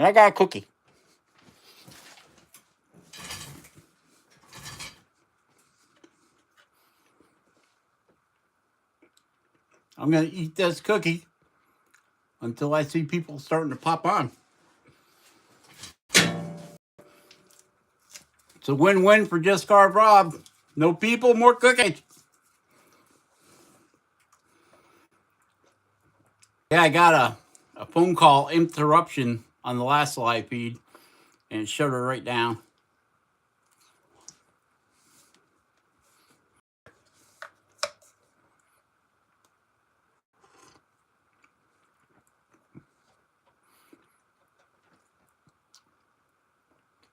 And I got a cookie. I'm going to eat this cookie until I see people starting to pop on. It's a win-win for Just Carve Rob. No people, more cookies. Yeah, I got a phone call interruption on the last live feed, and it shut her right down.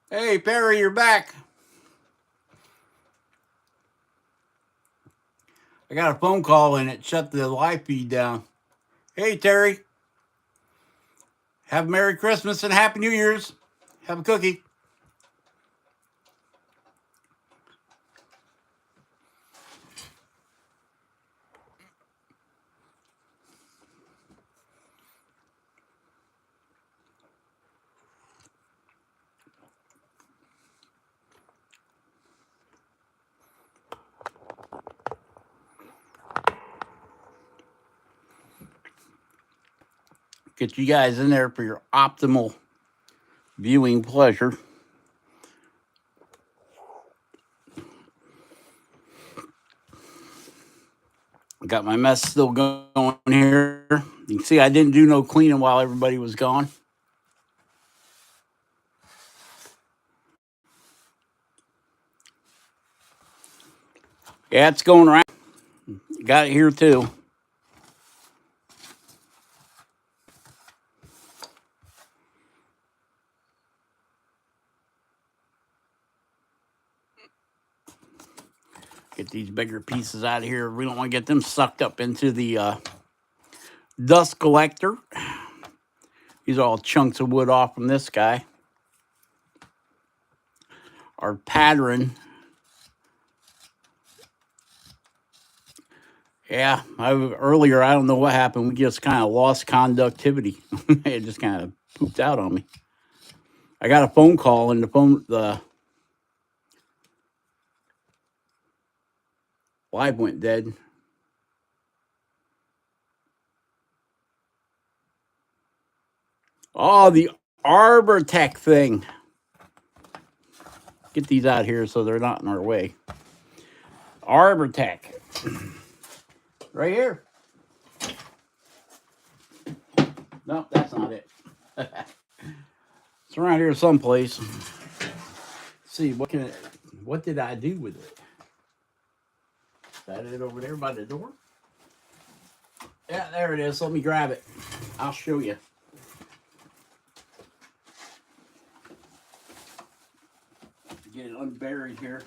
Hey, Perry, you're back. I got a phone call and it shut the live feed down. Hey, Terry. Have a Merry Christmas and Happy New Year's. Have a cookie. Get you guys in there for your optimal viewing pleasure. Got my mess still going here. You can see I didn't do no cleaning while everybody was gone. Yeah, it's going around. Got it here too. Get these bigger pieces out of here. We don't want to get them sucked up into the dust collector. These are all chunks of wood off from this guy. Our pattern. Yeah, earlier, I don't know what happened. We just kind of lost conductivity. It just kind of pooped out on me. I got a phone call and the live went dead. Oh, the Arbor Tech thing. Get these out here so they're not in our way. Arbor Tech. Right here. No, that's not it. It's around here someplace. Let's see, what did I do with it? Is that it over there by the door? Yeah, there it is. Let me grab it. I'll show you. Get it unburied here.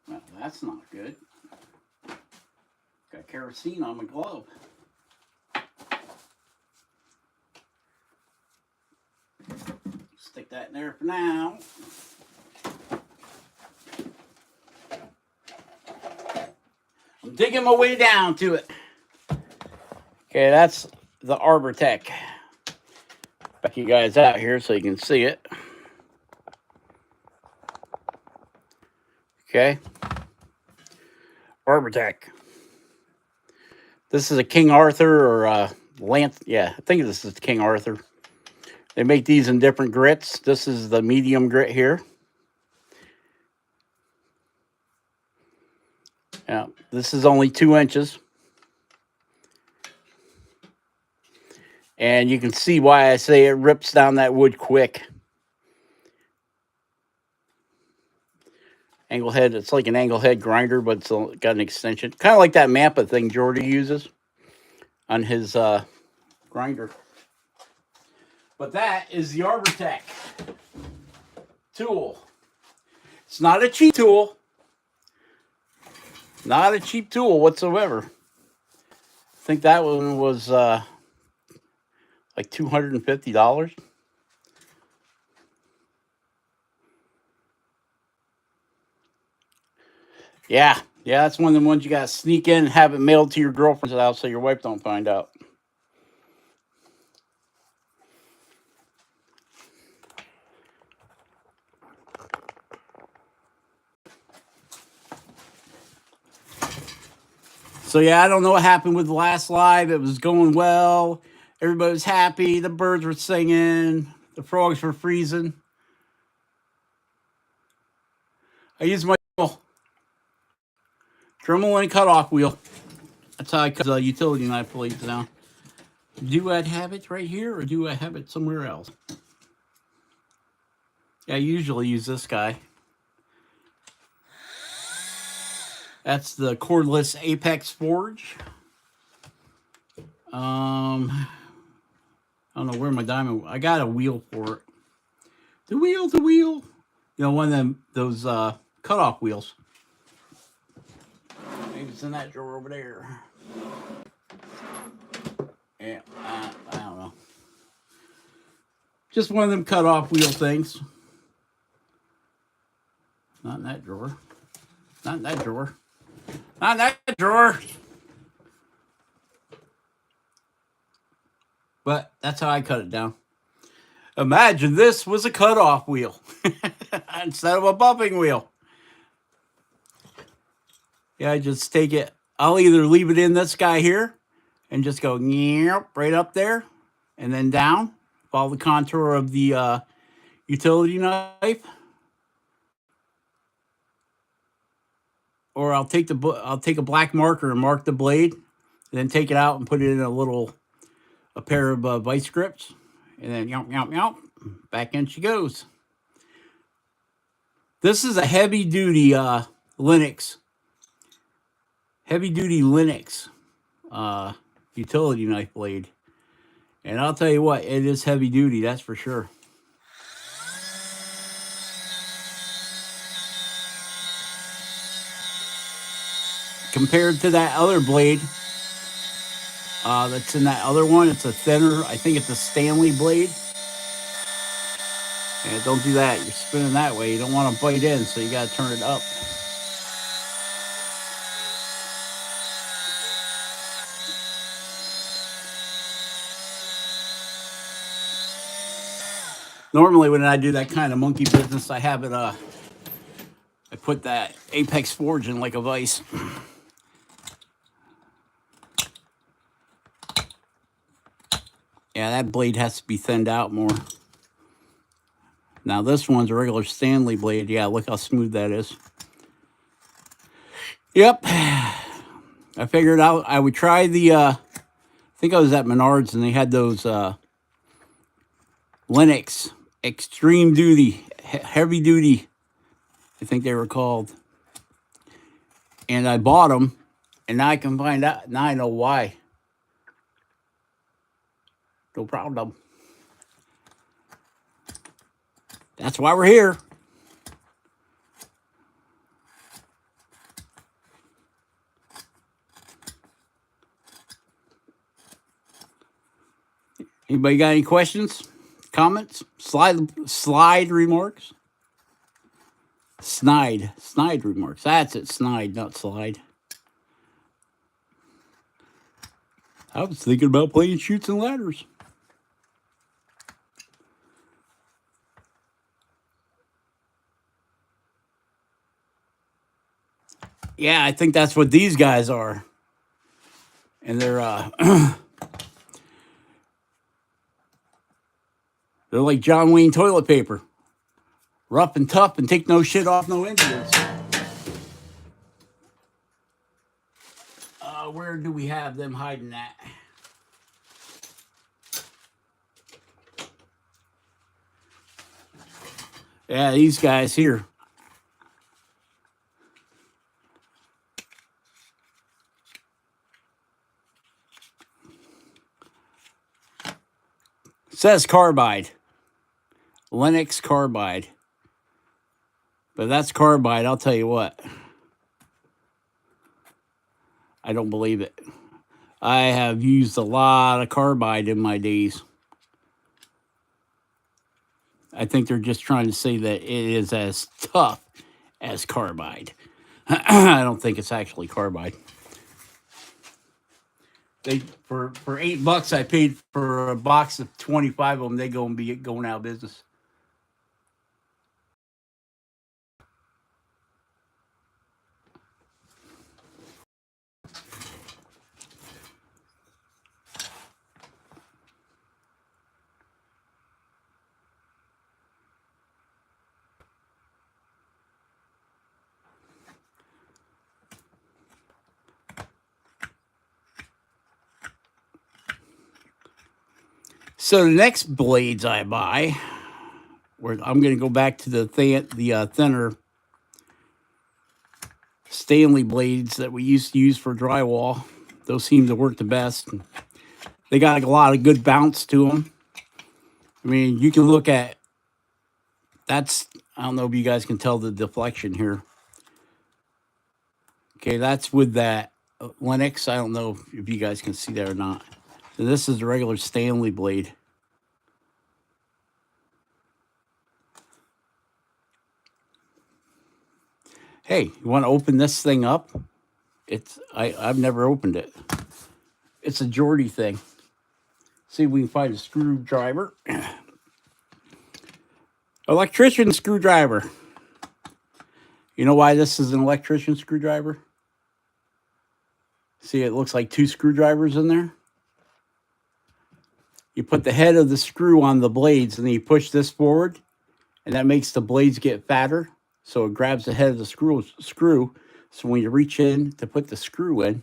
Well, that's not good. Got kerosene on my glove. Stick that in there for now. I'm digging my way down to it. Okay, that's the Arbor Tech. Back you guys out here so you can see it. Okay. Arbor Tech. This is a King Arthur or a Lance. Yeah, I think this is King Arthur. They make these in different grits. This is the medium grit here. Yeah, this is only 2 inches. And you can see why I say it rips down that wood quick. Angle head, it's like an angle head grinder, but it's got an extension. Kind of like that Mampa thing Jordy uses on his grinder. But that is the Arbor Tech tool. It's not a cheap tool. Not a cheap tool whatsoever. I think that one was like $250. Yeah, Yeah, that's one of the ones you gotta sneak in and have it mailed to your girlfriend's house so your wife don't find out. So yeah, I don't know what happened with the last live. It was going well. Everybody was happy. The birds were singing. The frogs were freezing. I used my Dremel and cutoff wheel. That's how I cut the utility knife blades down. Do I have it right here or do I have it somewhere else? Yeah, I usually use this guy. That's the cordless Apex Forge. I don't know where my diamond. I got a wheel for it. The wheel. You know, one of them those cutoff wheels. Maybe it's in that drawer over there. Yeah, I don't know. Just one of them cutoff wheel things. Not in that drawer. Not in that drawer. Not in that drawer. But that's how I cut it down. Imagine this was a cutoff wheel instead of a bumping wheel. Yeah, I just take it. I'll either leave it in this guy here and just go right up there and then down. Follow the contour of the utility knife. Or I'll take a black marker and mark the blade, and then take it out and put it in a pair of vice grips, and then yomp, back in she goes. This is a heavy duty Linux utility knife blade, and I'll tell you what, it is heavy duty, that's for sure. Compared to that other blade that's in that other one, it's a thinner, I think it's a Stanley blade. And don't do that, you're spinning that way, you don't want to bite in, so you got to turn it up. Normally when I do that kind of monkey business, I have it I put that Apex Forge in like a vise. Yeah, that blade has to be thinned out more. Now this one's a regular Stanley blade. Yeah, look how smooth that is. Yep. I figured out I would try the, I think I was at Menards and they had those Linux extreme duty, heavy duty, I think they were called. And I bought them, and now I can find out, now I know why. No problem. That's why we're here. Anybody got any questions, comments, slide remarks? Snide remarks. That's it, snide, not slide. I was thinking about playing Chutes and Ladders. Yeah, I think that's what these guys are. And they're they're like John Wayne toilet paper. Rough and tough and take no shit off no Indians. Where do we have them hiding at? Yeah, these guys here. It says carbide. Linux carbide. But that's carbide, I'll tell you what. I don't believe it. I have used a lot of carbide in my days. I think they're just trying to say that it is as tough as carbide. I don't think it's actually carbide. They for $8 I paid for a box of 25 of them. They go and be going out of business. So the next blades I buy, where I'm going to go back to the thinner Stanley blades that we used to use for drywall. Those seem to work the best. They got a lot of good bounce to them. I mean, you can look at that's. I don't know if you guys can tell the deflection here. Okay, that's with that Lennox. I don't know if you guys can see that or not. And this is the regular Stanley blade. Hey, you want to open this thing up? I've never opened it. It's a Geordie thing. See if we can find a screwdriver. Electrician screwdriver. You know why this is an electrician screwdriver? See, it looks like two screwdrivers in there. You put the head of the screw on the blades and then you push this forward, and that makes the blades get fatter. So it grabs the head of the screw. So when you reach in to put the screw in,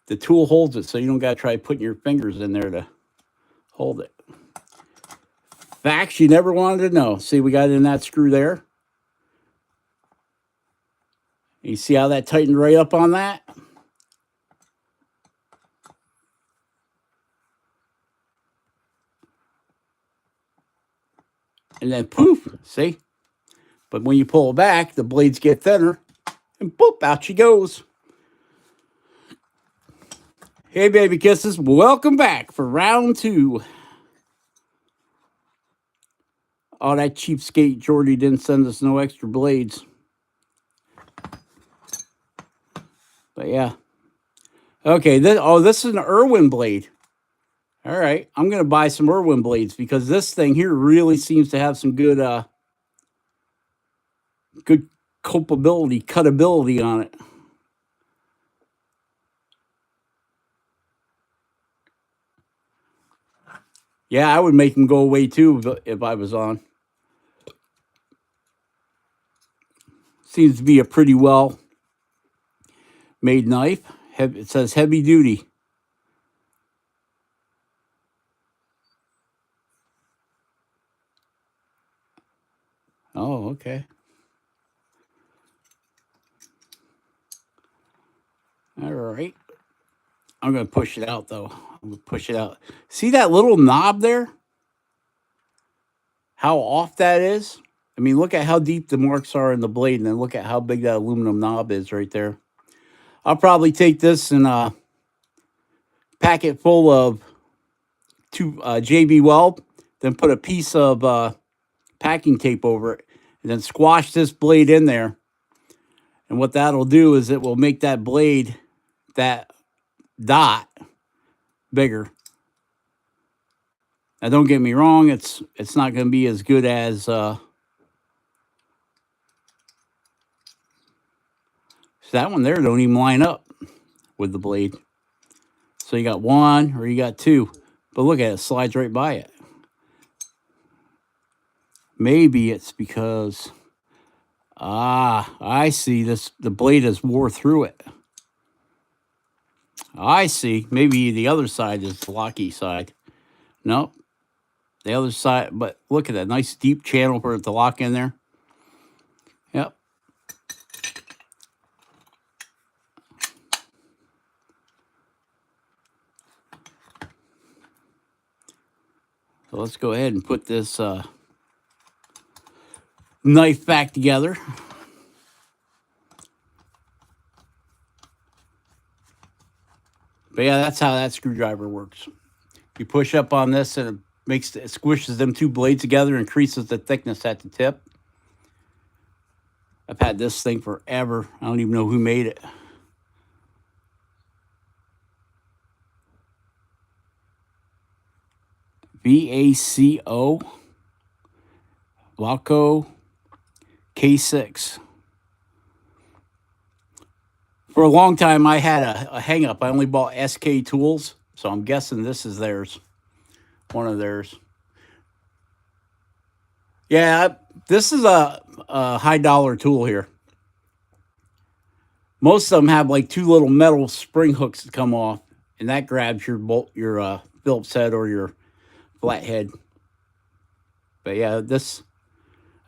the tool holds it, so you don't got to try putting your fingers in there to hold it. Facts you never wanted to know. See, we got in that screw there. You see how that tightened right up on that? And then poof, see? But when you pull it back, the blades get thinner, and boop, out she goes. Hey, baby kisses, welcome back for round 2. Oh, that cheapskate Geordie didn't send us no extra blades. But yeah. Okay, this is an Irwin blade. All right, I'm going to buy some Irwin blades because this thing here really seems to have some good cutability on it. Yeah, I would make them go away too if I was on. Seems to be a pretty well made knife. It says heavy duty. Oh, okay. All right. I'm going to push it out, though. I'm going to push it out. See that little knob there? How off that is? I mean, look at how deep the marks are in the blade, and then look at how big that aluminum knob is right there. I'll probably take this and pack it full of JB Weld, then put a piece of packing tape over it, and then squash this blade in there. And what that'll do is it will make that blade, that dot, bigger. Now, don't get me wrong; it's not going to be as good as that one there. Don't even line up with the blade. So you got one or you got two, but look at it, slides right by it. Maybe it's because I see this. The blade has wore through it. I see. Maybe the other side is the locky side. Nope. The other side, but look at that nice deep channel for it to lock in there. Yep. So let's go ahead and put this knife back together. But yeah, that's how that screwdriver works. You push up on this and it squishes them two blades together, increases the thickness at the tip. I've had this thing forever. I don't even know who made it. VACO Valco K6. For a long time, I had a hang up. I only bought SK tools, so I'm guessing this is theirs. One of theirs. Yeah, this is a high dollar tool here. Most of them have like two little metal spring hooks that come off, and that grabs your bolt, your Phillips head or your flathead. But yeah, this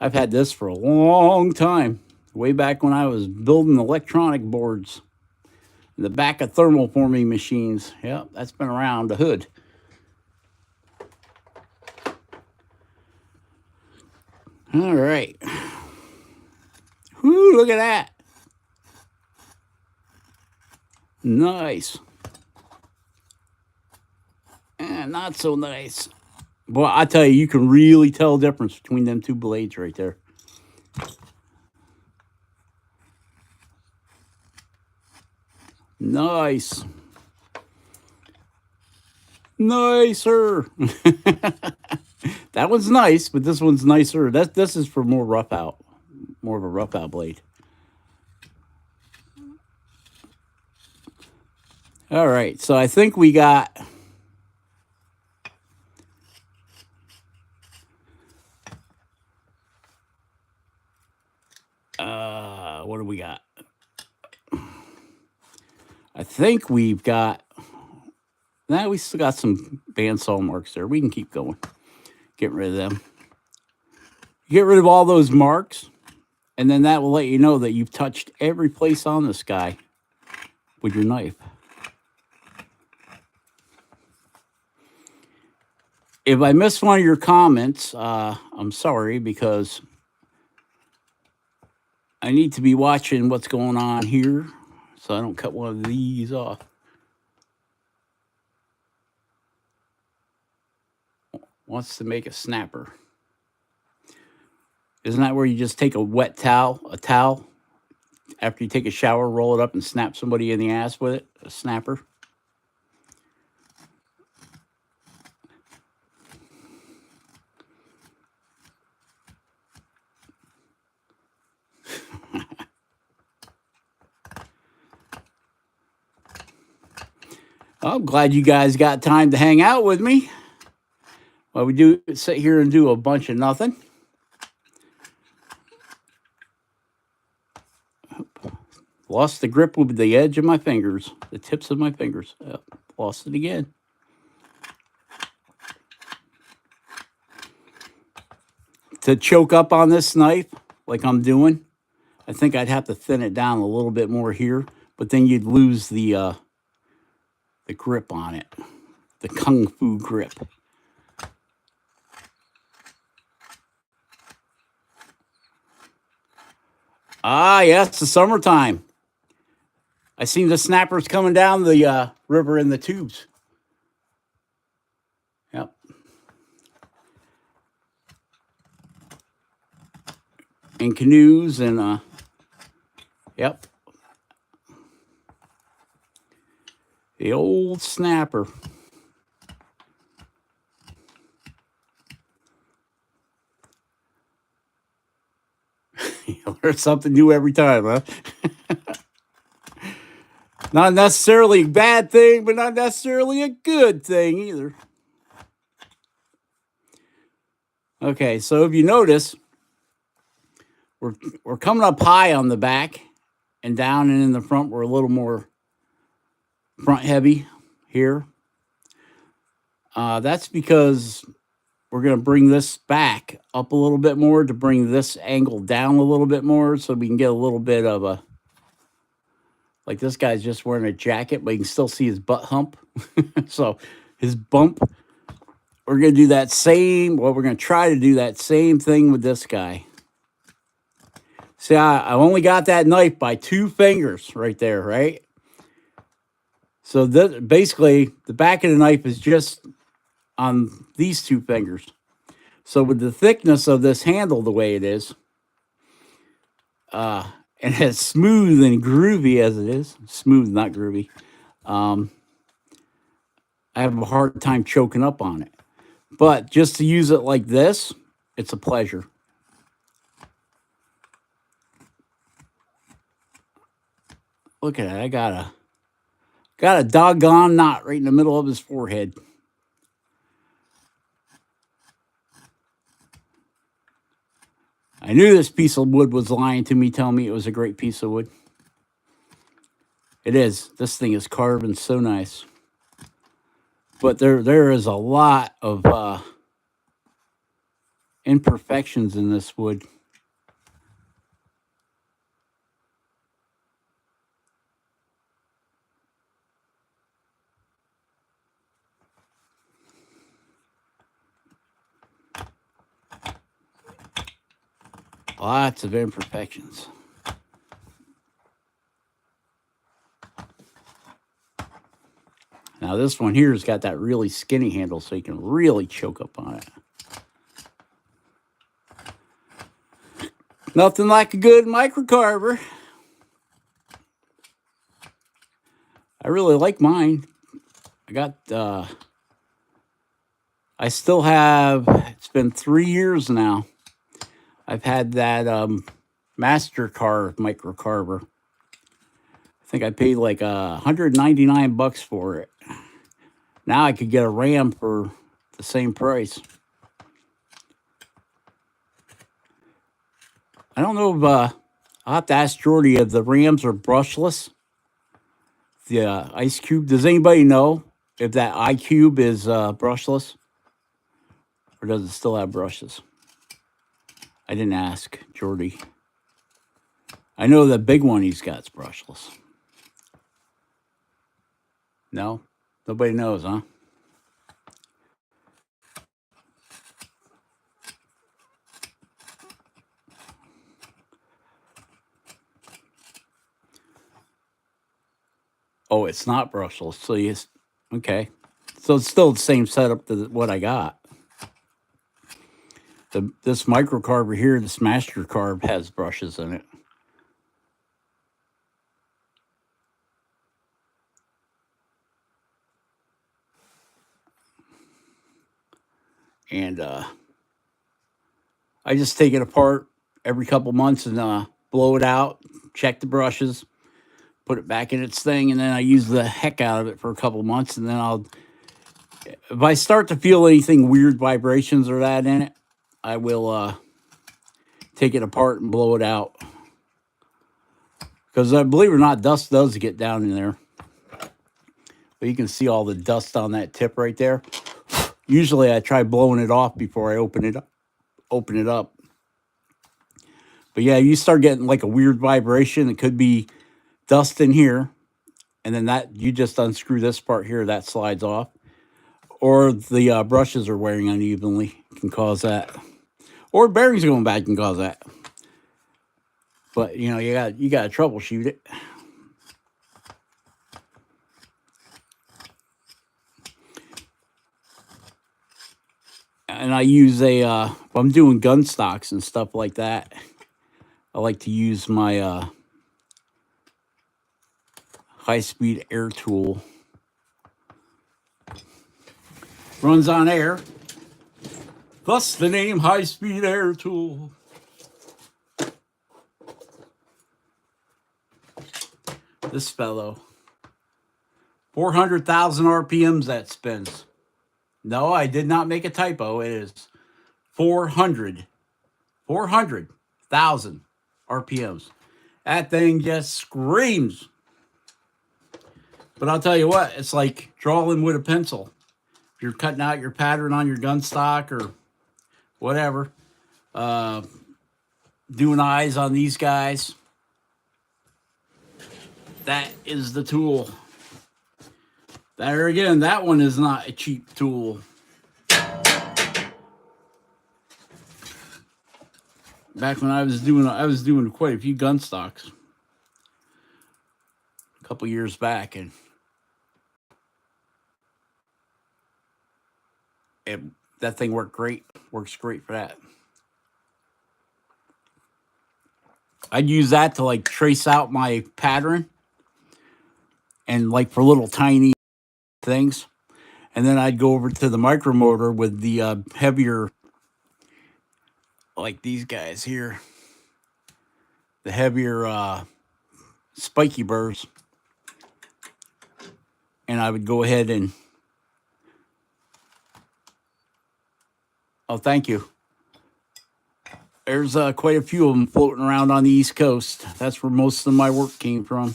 I've had this for a long time, way back when I was building electronic boards in the back of thermoforming machines. Yep, that's been around the hood. All right. Whoo, look at that. Nice. And not so nice. Boy, I tell you, you can really tell the difference between them two blades right there. Nice. Nicer. That one's nice, but this one's nicer. This is for more of a rough out blade. All right, so I think we got what do we got? I think we've got. Now we still got some bandsaw marks there. We can keep going. Get rid of them. Get rid of all those marks, and then that will let you know that you've touched every place on this guy with your knife. If I missed one of your comments, I'm sorry, because I need to be watching what's going on here so I don't cut one of these off. Wants to make a snapper. Isn't that where you just take a wet towel, after you take a shower, roll it up and snap somebody in the ass with it? A snapper. I'm glad you guys got time to hang out with me. Well, we do sit here and do a bunch of nothing. Lost the grip with the edge of my fingers, the tips of my fingers. Yep, lost it again. To choke up on this knife, like I'm doing, I think I'd have to thin it down a little bit more here, but then you'd lose the grip on it, the kung fu grip. Ah, yes, the summertime. I seen the snappers coming down the river in the tubes. Yep. In canoes and yep. The old snapper. You learn something new every time, huh? Not necessarily a bad thing, but not necessarily a good thing either. Okay, so if you notice, we're coming up high on the back and down, and in the front we're a little more front heavy here. That's because we're going to bring this back up a little bit more to bring this angle down a little bit more so we can get a little bit of a, like this guy's just wearing a jacket, but you can still see his butt hump. So his bump, we're going to do that same, well, we're going to try to do that same thing with this guy. See, I only got that knife by 2 fingers right there, right? So this, basically, the back of the knife is just on these 2 fingers. So with the thickness of this handle the way it is, And as smooth and groovy as it is, smooth, not groovy, um, I have a hard time choking up on it. But just to use it like this, it's a pleasure. Look at that. I got a doggone knot right in the middle of his forehead. I knew this piece of wood was lying to me, telling me it was a great piece of wood. It is. This thing is carved and so nice. But there is a lot of imperfections in this wood. Lots of imperfections. Now this one here has got that really skinny handle, so you can really choke up on it. Nothing like a good microcarver. I really like mine. I got, I still have, it's been 3 years now. I've had that MasterCarve microcarver. I think I paid like $199 for it. Now I could get a RAM for the same price. I don't know if I'll have to ask Jordy if the Rams are brushless. The Ice Cube. Does anybody know if that iCube is brushless? Or does it still have brushes? I didn't ask Jordy. I know the big one he's got is brushless. No? Nobody knows, huh? Oh, it's not brushless. So okay. So it's still the same setup to what I got. This microcarver here, this MasterCarve, has brushes in it. And I just take it apart every couple months and blow it out, check the brushes, put it back in its thing, and then I use the heck out of it for a couple months, and then if I start to feel anything weird vibrations or that in it, I will take it apart and blow it out. Because believe it or not, dust does get down in there. But you can see all the dust on that tip right there. Usually I try blowing it off before I open it up. But yeah, you start getting like a weird vibration. It could be dust in here. And then you just unscrew this part here, that slides off. Or the brushes are wearing unevenly, can cause that. Or bearings going bad can cause that. But you got to troubleshoot it. And I use if I'm doing gun stocks and stuff like that, I like to use my high-speed air tool. Runs on air. Thus the name high-speed air tool. This fellow. 400,000 RPMs that spins. No, I did not make a typo. It is 400,000 RPMs. That thing just screams. But I'll tell you what, it's like drawing with a pencil. If you're cutting out your pattern on your gun stock or whatever, doing eyes on these guys, that is the tool. There again, that one is not a cheap tool. Back when I was doing quite a few gun stocks a couple years back, and that thing works great for that. I'd use that to like trace out my pattern and like for little tiny things. And then I'd go over to the micromotor with the heavier, like these guys here, the heavier spiky burrs. And I would go ahead and, oh, thank you. There's quite a few of them floating around on the East Coast. That's where most of my work came from.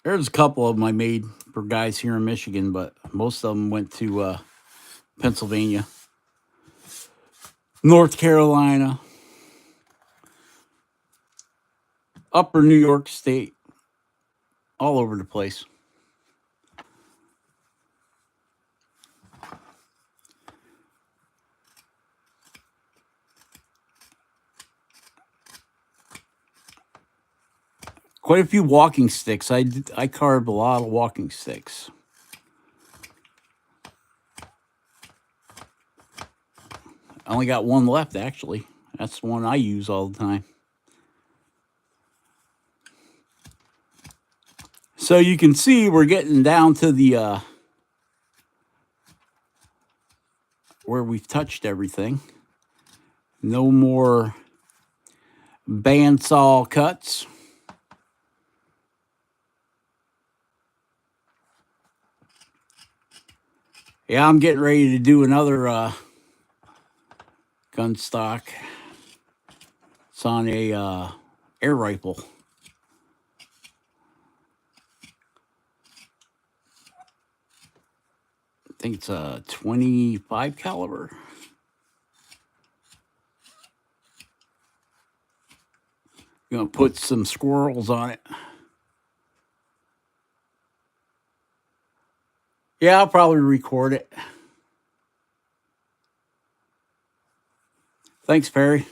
There's a couple of them I made for guys here in Michigan, but most of them went to Pennsylvania, North Carolina, Upper New York State, all over the place. Quite a few walking sticks. I carved a lot of walking sticks. I only got one left, actually. That's the one I use all the time. So you can see we're getting down to the where we've touched everything. No more bandsaw cuts. Yeah, I'm getting ready to do another gun stock. It's on a air rifle. I think it's a 25 caliber. Gonna put some squirrels on it. Yeah, I'll probably record it. Thanks, Perry.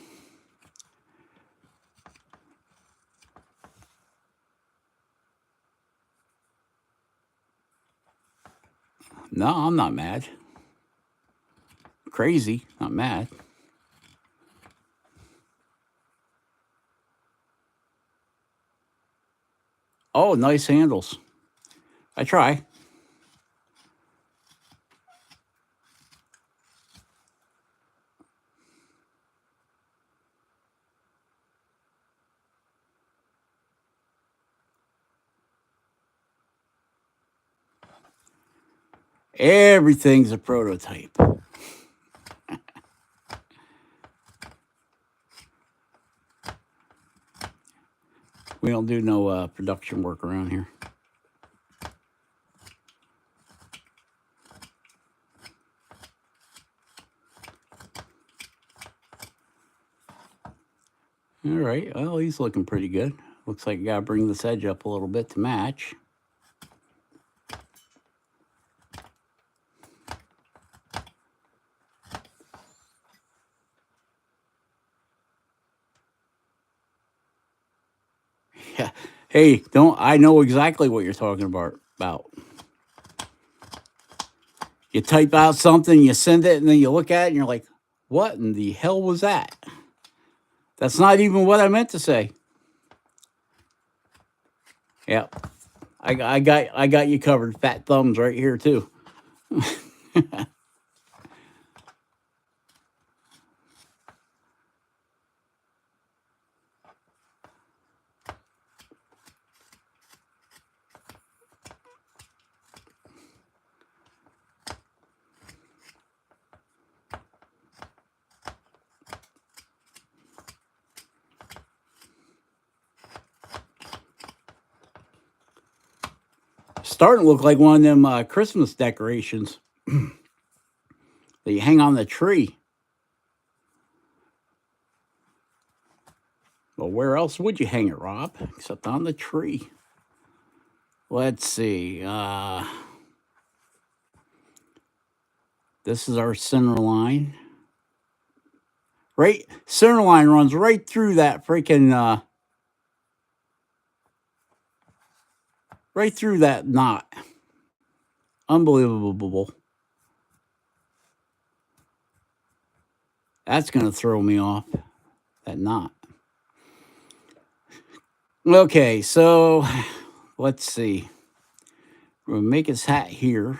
No, I'm not mad. Crazy, not mad. Oh, nice handles. I try. Everything's a prototype. We don't do no production work around here. All right. Well, he's looking pretty good. Looks like I gotta bring this edge up a little bit to match. Yeah. Hey, don't I know exactly what you're talking about. You type out something, you send it, and then you look at it and you're like, what in the hell was that? That's not even what I meant to say. Yeah. I got you covered. Fat thumbs right here too. Starting to look like one of them Christmas decorations that you hang on the tree. Well, where else would you hang it, Rob? Except on the tree. Let's see. This is our center line. Right, center line runs right through that freaking right through that knot. Unbelievable. That's going to throw me off. That knot. Okay, so let's see. We'll make his hat here.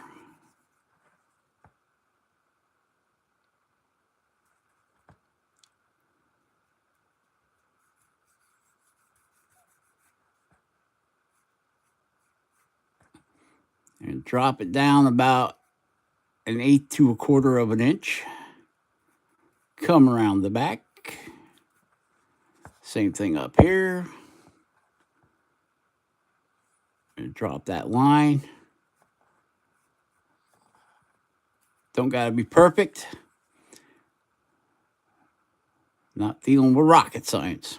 And drop it down about 1/8 to 1/4 of an inch. Come around the back. Same thing up here. And drop that line. Don't got to be perfect. Not dealing with rocket science.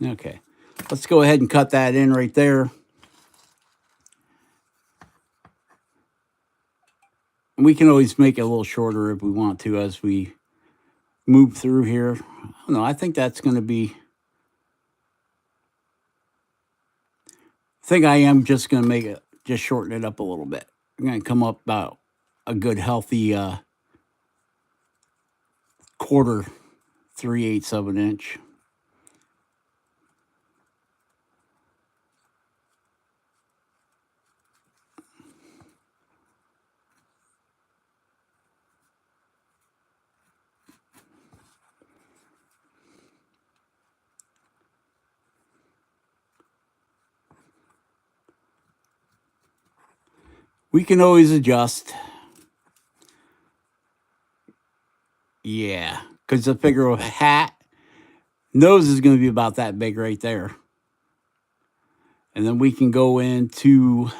Okay, let's go ahead and cut that in right there. We can always make it a little shorter if we want to as we move through here. No, I think that's going to be... I think I am just going to make it, just shorten it up a little bit. I'm going to come up about a good healthy 1/4, 3/8 of an inch. We can always adjust. Yeah, because the figure of a hat, nose is going to be about that big right there. And then we can go into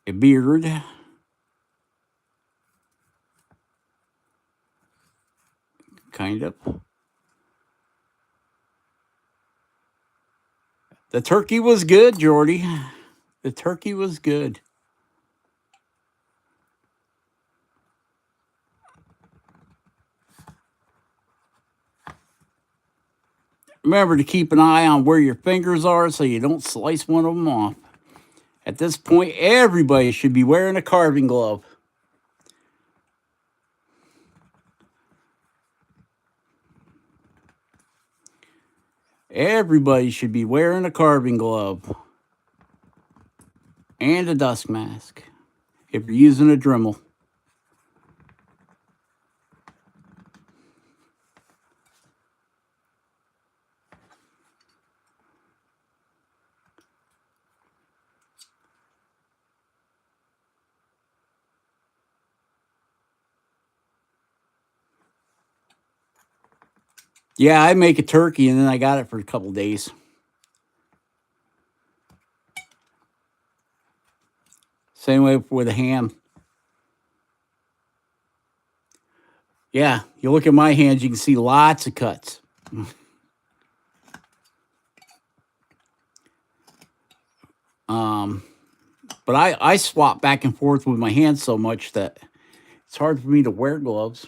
a beard. Kind of. The turkey was good, Jordy. The turkey was good. Remember to keep an eye on where your fingers are so you don't slice one of them off. At this point, everybody should be wearing a carving glove. Everybody should be wearing a carving glove. And a dust mask. If you're using a Dremel. Yeah, I make a turkey and then I got it for a couple days. Same way with a ham. Yeah, you look at my hands, you can see lots of cuts. But I swap back and forth with my hands so much that it's hard for me to wear gloves.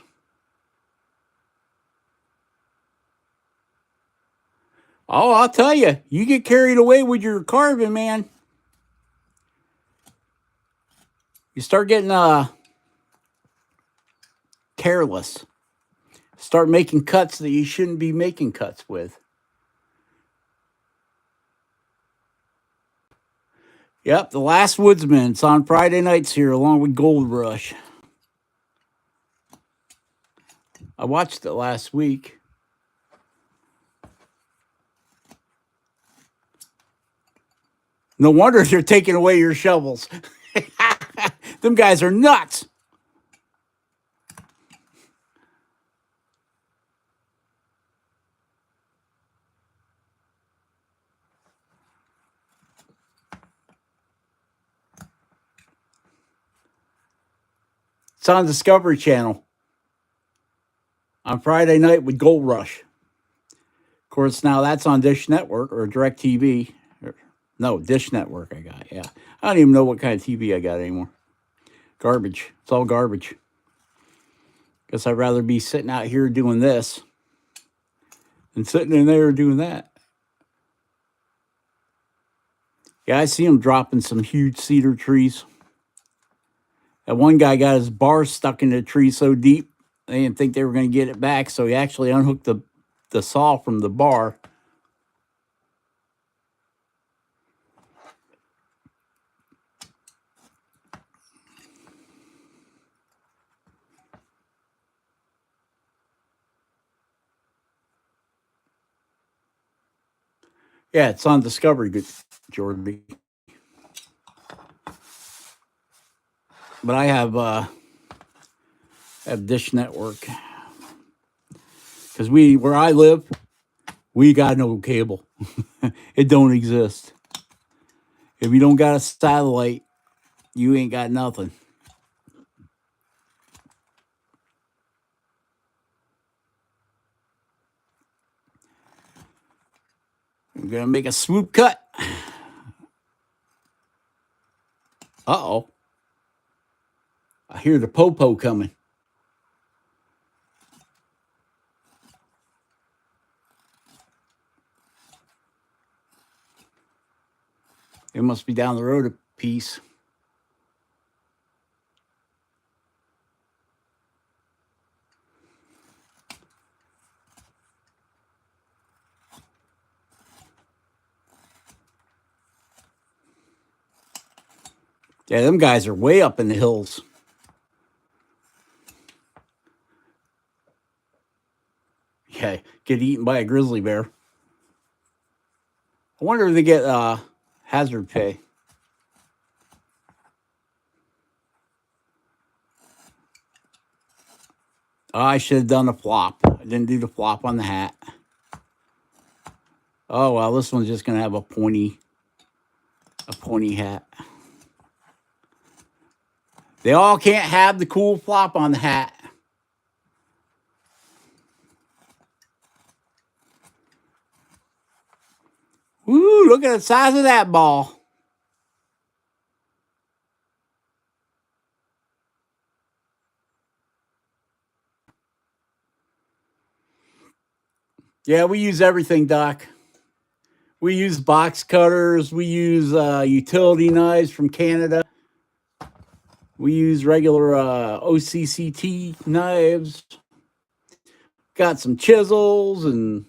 Oh, I'll tell you, you get carried away with your carving, man. You start getting careless. Start making cuts that you shouldn't be making cuts with. Yep, The Last Woodsman. It's on Friday nights here along with Gold Rush. I watched it last week. No wonder they're taking away your shovels. Them guys are nuts. It's on Discovery Channel on Friday night with Gold Rush. Of course, now that's on Dish Network or DirecTV. No, Dish Network I got, yeah. I don't even know what kind of TV I got anymore. Garbage. It's all garbage. Guess I'd rather be sitting out here doing this than sitting in there doing that. Yeah, I see them dropping some huge cedar trees. That one guy got his bar stuck in the tree so deep, they didn't think they were going to get it back, so he actually unhooked the saw from the bar. Yeah, it's on Discovery, good Jordy. But I have Dish Network because where I live, we got no cable. It don't exist. If you don't got a satellite, you ain't got nothing. I'm gonna make a swoop cut. Uh-oh. I hear the popo coming. It must be down the road a piece. Yeah, them guys are way up in the hills. Yeah, get eaten by a grizzly bear. I wonder if they get hazard pay. Oh, I should have done a flop. I didn't do the flop on the hat. Oh well, this one's just gonna have a pointy hat. They all can't have the cool flop on the hat. Woo, look at the size of that ball. Yeah, we use everything, Doc. We use box cutters. We use utility knives from Canada. We use regular OCCT knives. Got some chisels and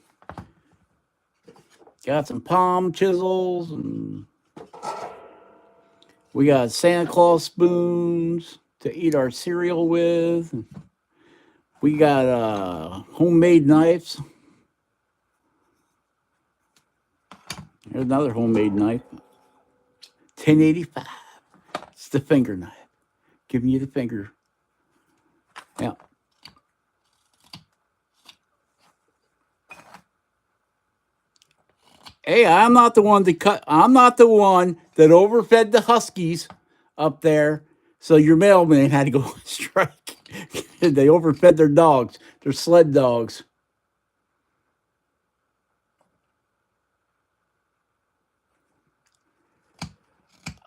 got some palm chisels. And we got Santa Claus spoons to eat our cereal with. We got homemade knives. Here's another homemade knife. 1085. It's the finger knife. Giving you the finger. Yeah. Hey, I'm not the one that overfed the huskies up there. So your mailman had to go on strike. They overfed their dogs, their sled dogs.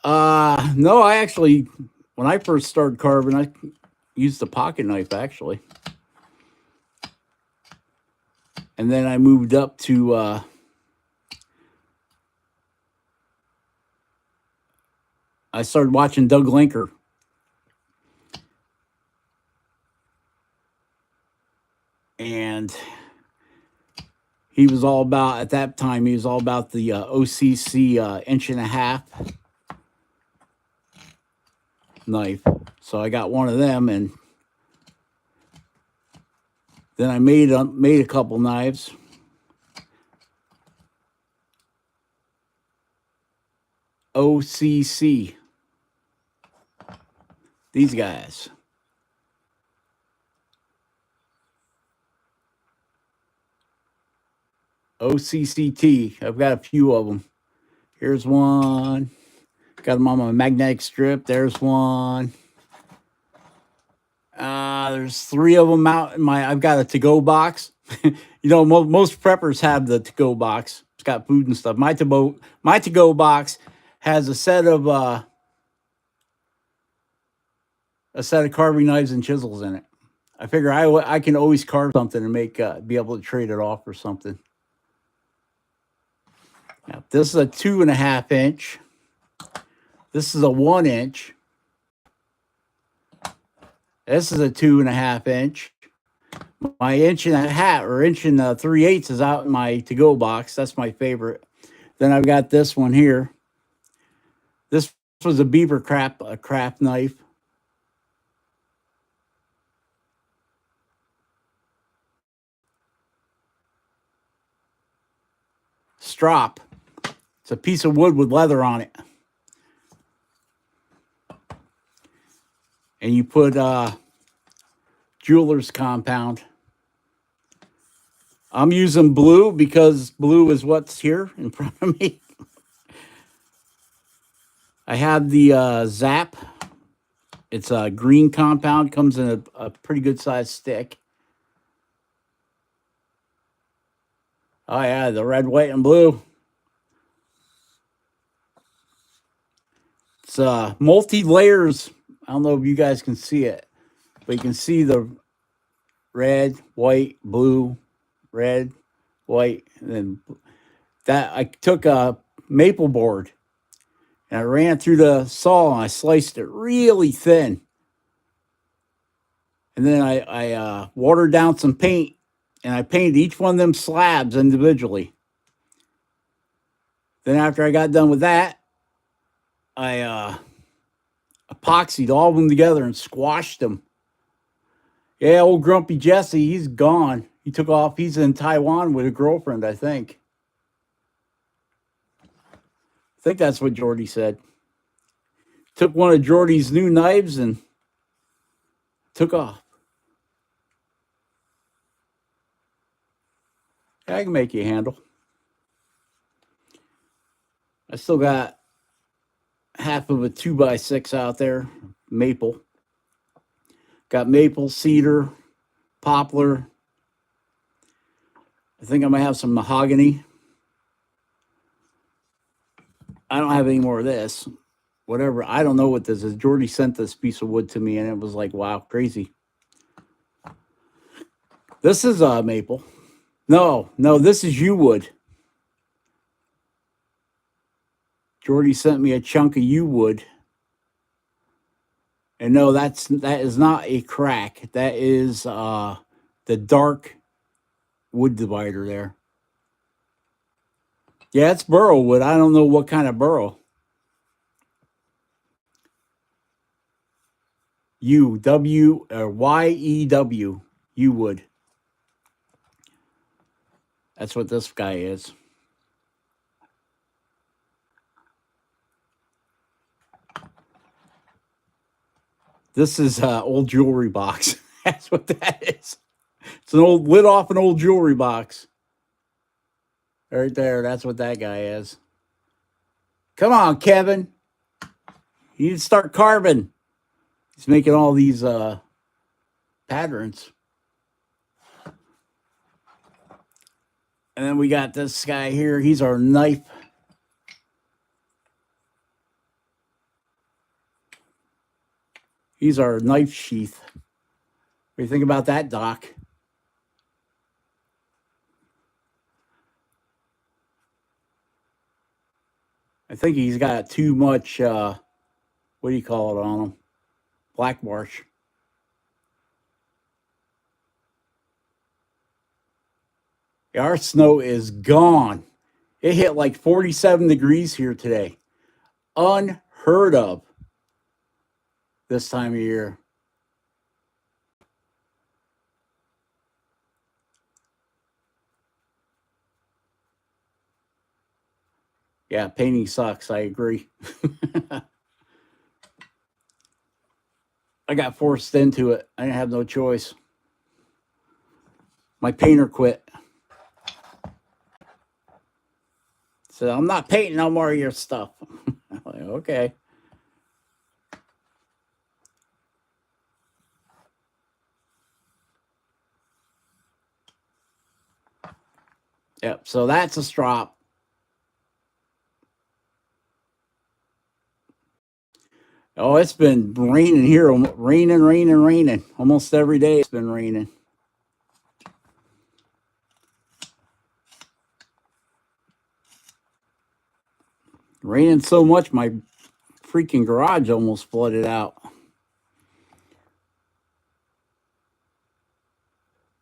No, I actually, when I first started carving, I used the pocket knife actually. And then I moved up to I started watching Doug Linker. And he was all about, at that time, he was all about the OCC 1.5 inch knife. So I got one of them, and then I made a couple knives. OCC. These guys. OCCT. I've got a few of them. Here's one. Got them on my magnetic strip. There's one. There's 3 of them out in my. I've got a to-go box. You know, most preppers have the to-go box. It's got food and stuff. My to-go box has a set of carving knives and chisels in it. I figure I can always carve something and make be able to trade it off or something. Now, this is a 2.5 inch. This is a 1 inch. This is a 2.5 inch. My 1.5 or 3/8 is out in my to-go box. That's my favorite. Then I've got this one here. This was a beaver craft knife. Strop. It's a piece of wood with leather on it. And you put jeweler's compound. I'm using blue because blue is what's here in front of me. I have the Zap. It's a green compound. Comes in a pretty good sized stick. Oh yeah, the red, white, and blue. It's multi-layers. I don't know if you guys can see it, but you can see the red, white, blue, red, white, and then that I took a maple board and I ran it through the saw and I sliced it really thin. And then I watered down some paint and I painted each one of them slabs individually. Then after I got done with that, I epoxied all of them together and squashed them. Yeah, old Grumpy Jesse, he's gone. He took off. He's in Taiwan with a girlfriend, I think. I think that's what Jordy said. Took one of Jordy's new knives and took off. I can make you a handle. I still got half of a 2x6 out there, maple. Got maple, cedar, poplar. I think I might have some mahogany. I don't have any more of this. Whatever. I don't know what this is. Jordy sent this piece of wood to me, and it was like, wow, crazy. This is maple. No, this is yew wood. Jordy sent me a chunk of yew wood. And no, that is not a crack. That is the dark wood divider there. Yeah, it's burrow wood. I don't know what kind of burrow. U-W or Y-E-W. Yew wood. That's what this guy is. This is old jewelry box. That's what that is. It's an old lid off an old jewelry box. Right there. That's what that guy is. Come on, Kevin. You need to start carving. He's making all these patterns. And then we got this guy here. He's our knife. He's our knife sheath. What do you think about that, Doc? I think he's got too much, what do you call it on him? Black marsh. Our snow is gone. It hit like 47 degrees here today. Unheard of this time of year. Yeah, painting sucks. I agree. I got forced into it. I didn't have no choice. My painter quit. Said, I'm not painting no more of your stuff. I'm like, okay. Yep, so that's a strop. Oh, it's been raining here. Raining. Almost every day it's been raining. Raining so much, my freaking garage almost flooded out.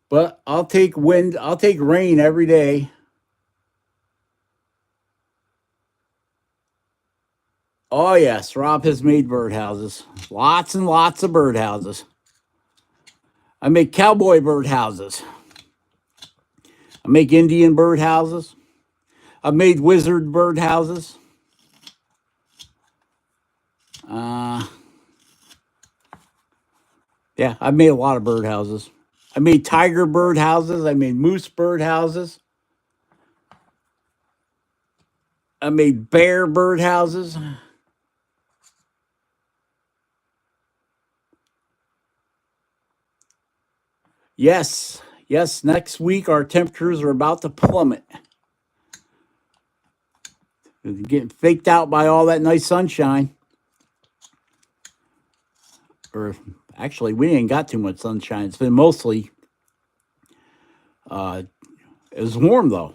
But I'll take wind, I'll take rain every day. Oh, yes, Rob has made birdhouses. Lots and lots of birdhouses. I make cowboy birdhouses. I make Indian birdhouses. I've made wizard birdhouses. Yeah, I've made a lot of birdhouses. I made tiger birdhouses. I made moose birdhouses. I made bear birdhouses. Yes, yes, next week our temperatures are about to plummet. Getting faked out by all that nice sunshine. Or actually, we ain't got too much sunshine. It's been mostly, it was warm though.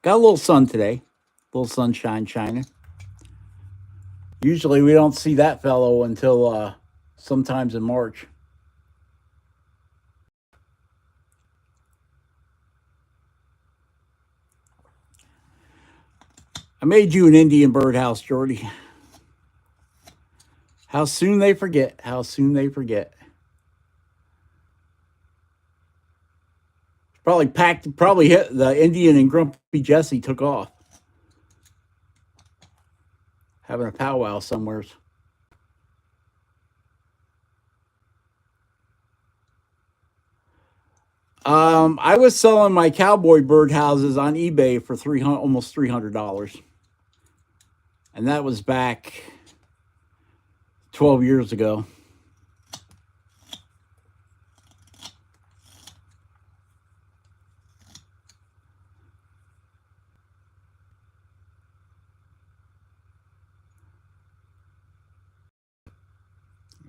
Got a little sun today, a little sunshine shining. Usually we don't see that fellow until sometimes in March. I made you an Indian birdhouse, Jordy. How soon they forget. How soon they forget. Probably hit the Indian and Grumpy Jesse took off. Having a powwow somewheres. I was selling my cowboy birdhouses on eBay for almost $300, and that was back 12 years ago.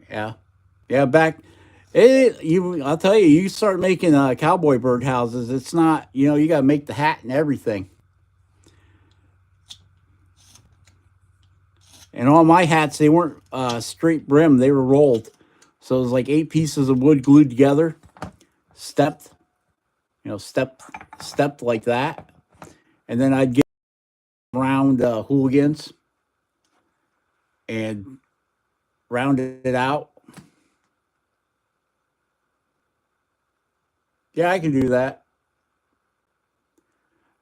Yeah, yeah. I'll tell you, you start making cowboy birdhouses. It's not, you got to make the hat and everything. And all my hats, they weren't straight brim; they were rolled. So it was like 8 pieces of wood glued together, stepped, stepped like that, and then I'd get round hooligans and round it out. Yeah, I can do that.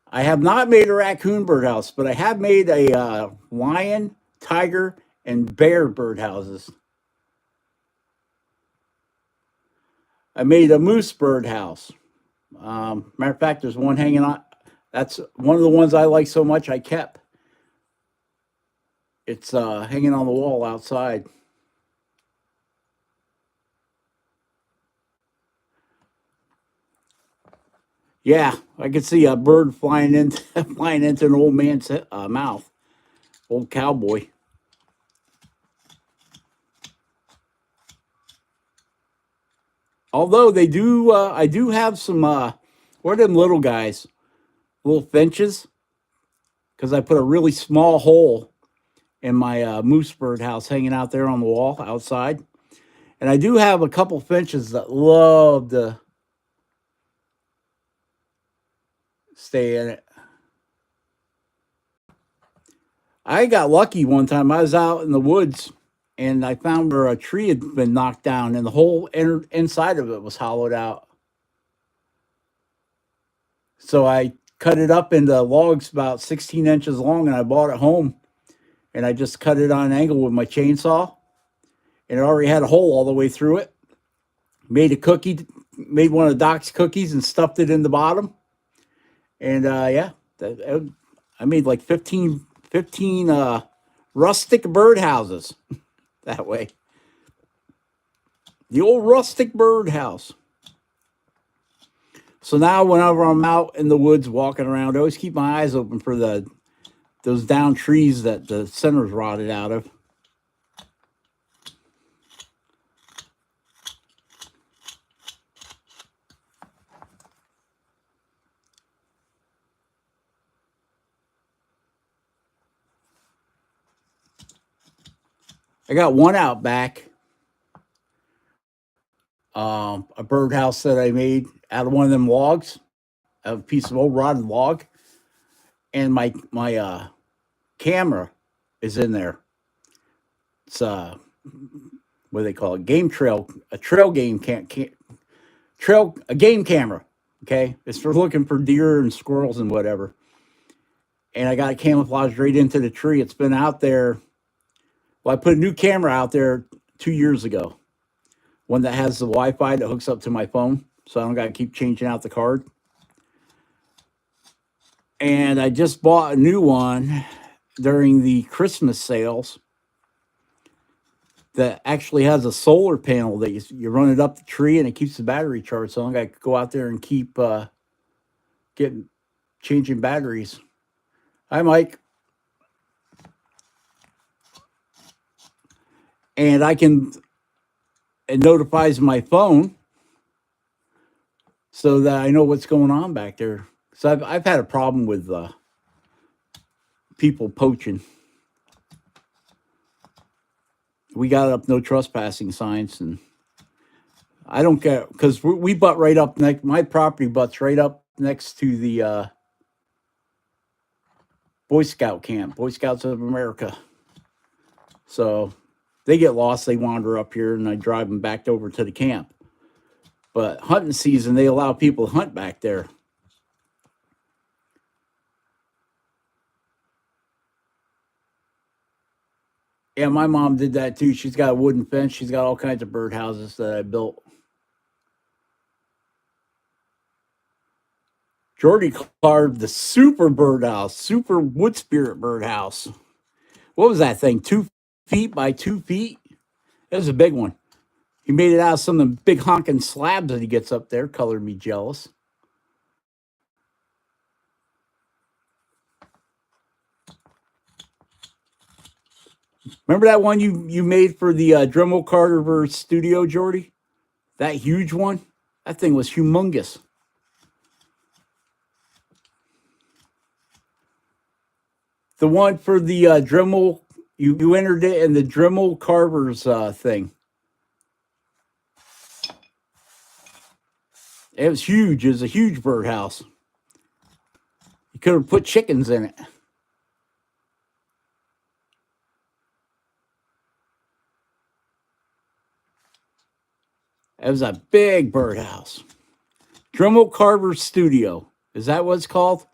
I have not made a raccoon birdhouse, but I have made a lion, tiger, and bear birdhouses. I made a moose birdhouse. Matter of fact, there's one hanging on. That's one of the ones I like so much I kept. It's hanging on the wall outside. Yeah, I could see a bird flying into flying into an old man's mouth. Old cowboy. Although they do, I do have some. What are them little guys? Little finches. Because I put a really small hole in my moose bird house hanging out there on the wall outside, and I do have a couple finches that love to stay in it. I got lucky one time. I was out in the woods and I found where a tree had been knocked down and the whole inside of it was hollowed out. So I cut it up into logs about 16 inches long and I brought it home and I just cut it on an angle with my chainsaw. And it already had a hole all the way through it. Made a cookie, made one of Doc's cookies and stuffed it in the bottom. And yeah, I made like 15 rustic birdhouses that way. The old rustic birdhouse. So now whenever I'm out in the woods walking around, I always keep my eyes open for those down trees that the center's rotted out of. I got one out back, a birdhouse that I made out of one of them logs, a piece of old rotted log, and my camera is in there. It's what do they call it? Game trail, a trail game trail a game camera. Okay, it's for looking for deer and squirrels and whatever. And I got it camouflaged right into the tree. It's been out there. Well, I put a new camera out there 2 years ago. One that has the Wi-Fi that hooks up to my phone, so I don't got to keep changing out the card. And I just bought a new one during the Christmas sales that actually has a solar panel that you run it up the tree and it keeps the battery charged. So I don't got to go out there and keep getting changing batteries. Hi, Mike. And it notifies my phone so that I know what's going on back there. So I've had a problem with people poaching. We got up no trespassing signs, and I don't care because we butt right up next. My property butts right up next to the Boy Scout camp, Boy Scouts of America. So they get lost, they wander up here, and I drive them back over to the camp. But hunting season, they allow people to hunt back there. Yeah, my mom did that too. She's got a wooden fence. She's got all kinds of birdhouses that I built. Jordy carved the super birdhouse, super wood spirit birdhouse. What was that thing? 2 feet by 2 feet? It was a big one. He made it out of some of the big honking slabs that he gets up there. Colored me jealous. Remember that one you made for the Dremel Carver studio, Jordy? That huge one? That thing was humongous. The one for the Dremel, you entered it in the Dremel Carver's thing. It was huge. It was a huge birdhouse. You could have put chickens in it. It was a big birdhouse. Dremel Carver Studio. Is that what it's called?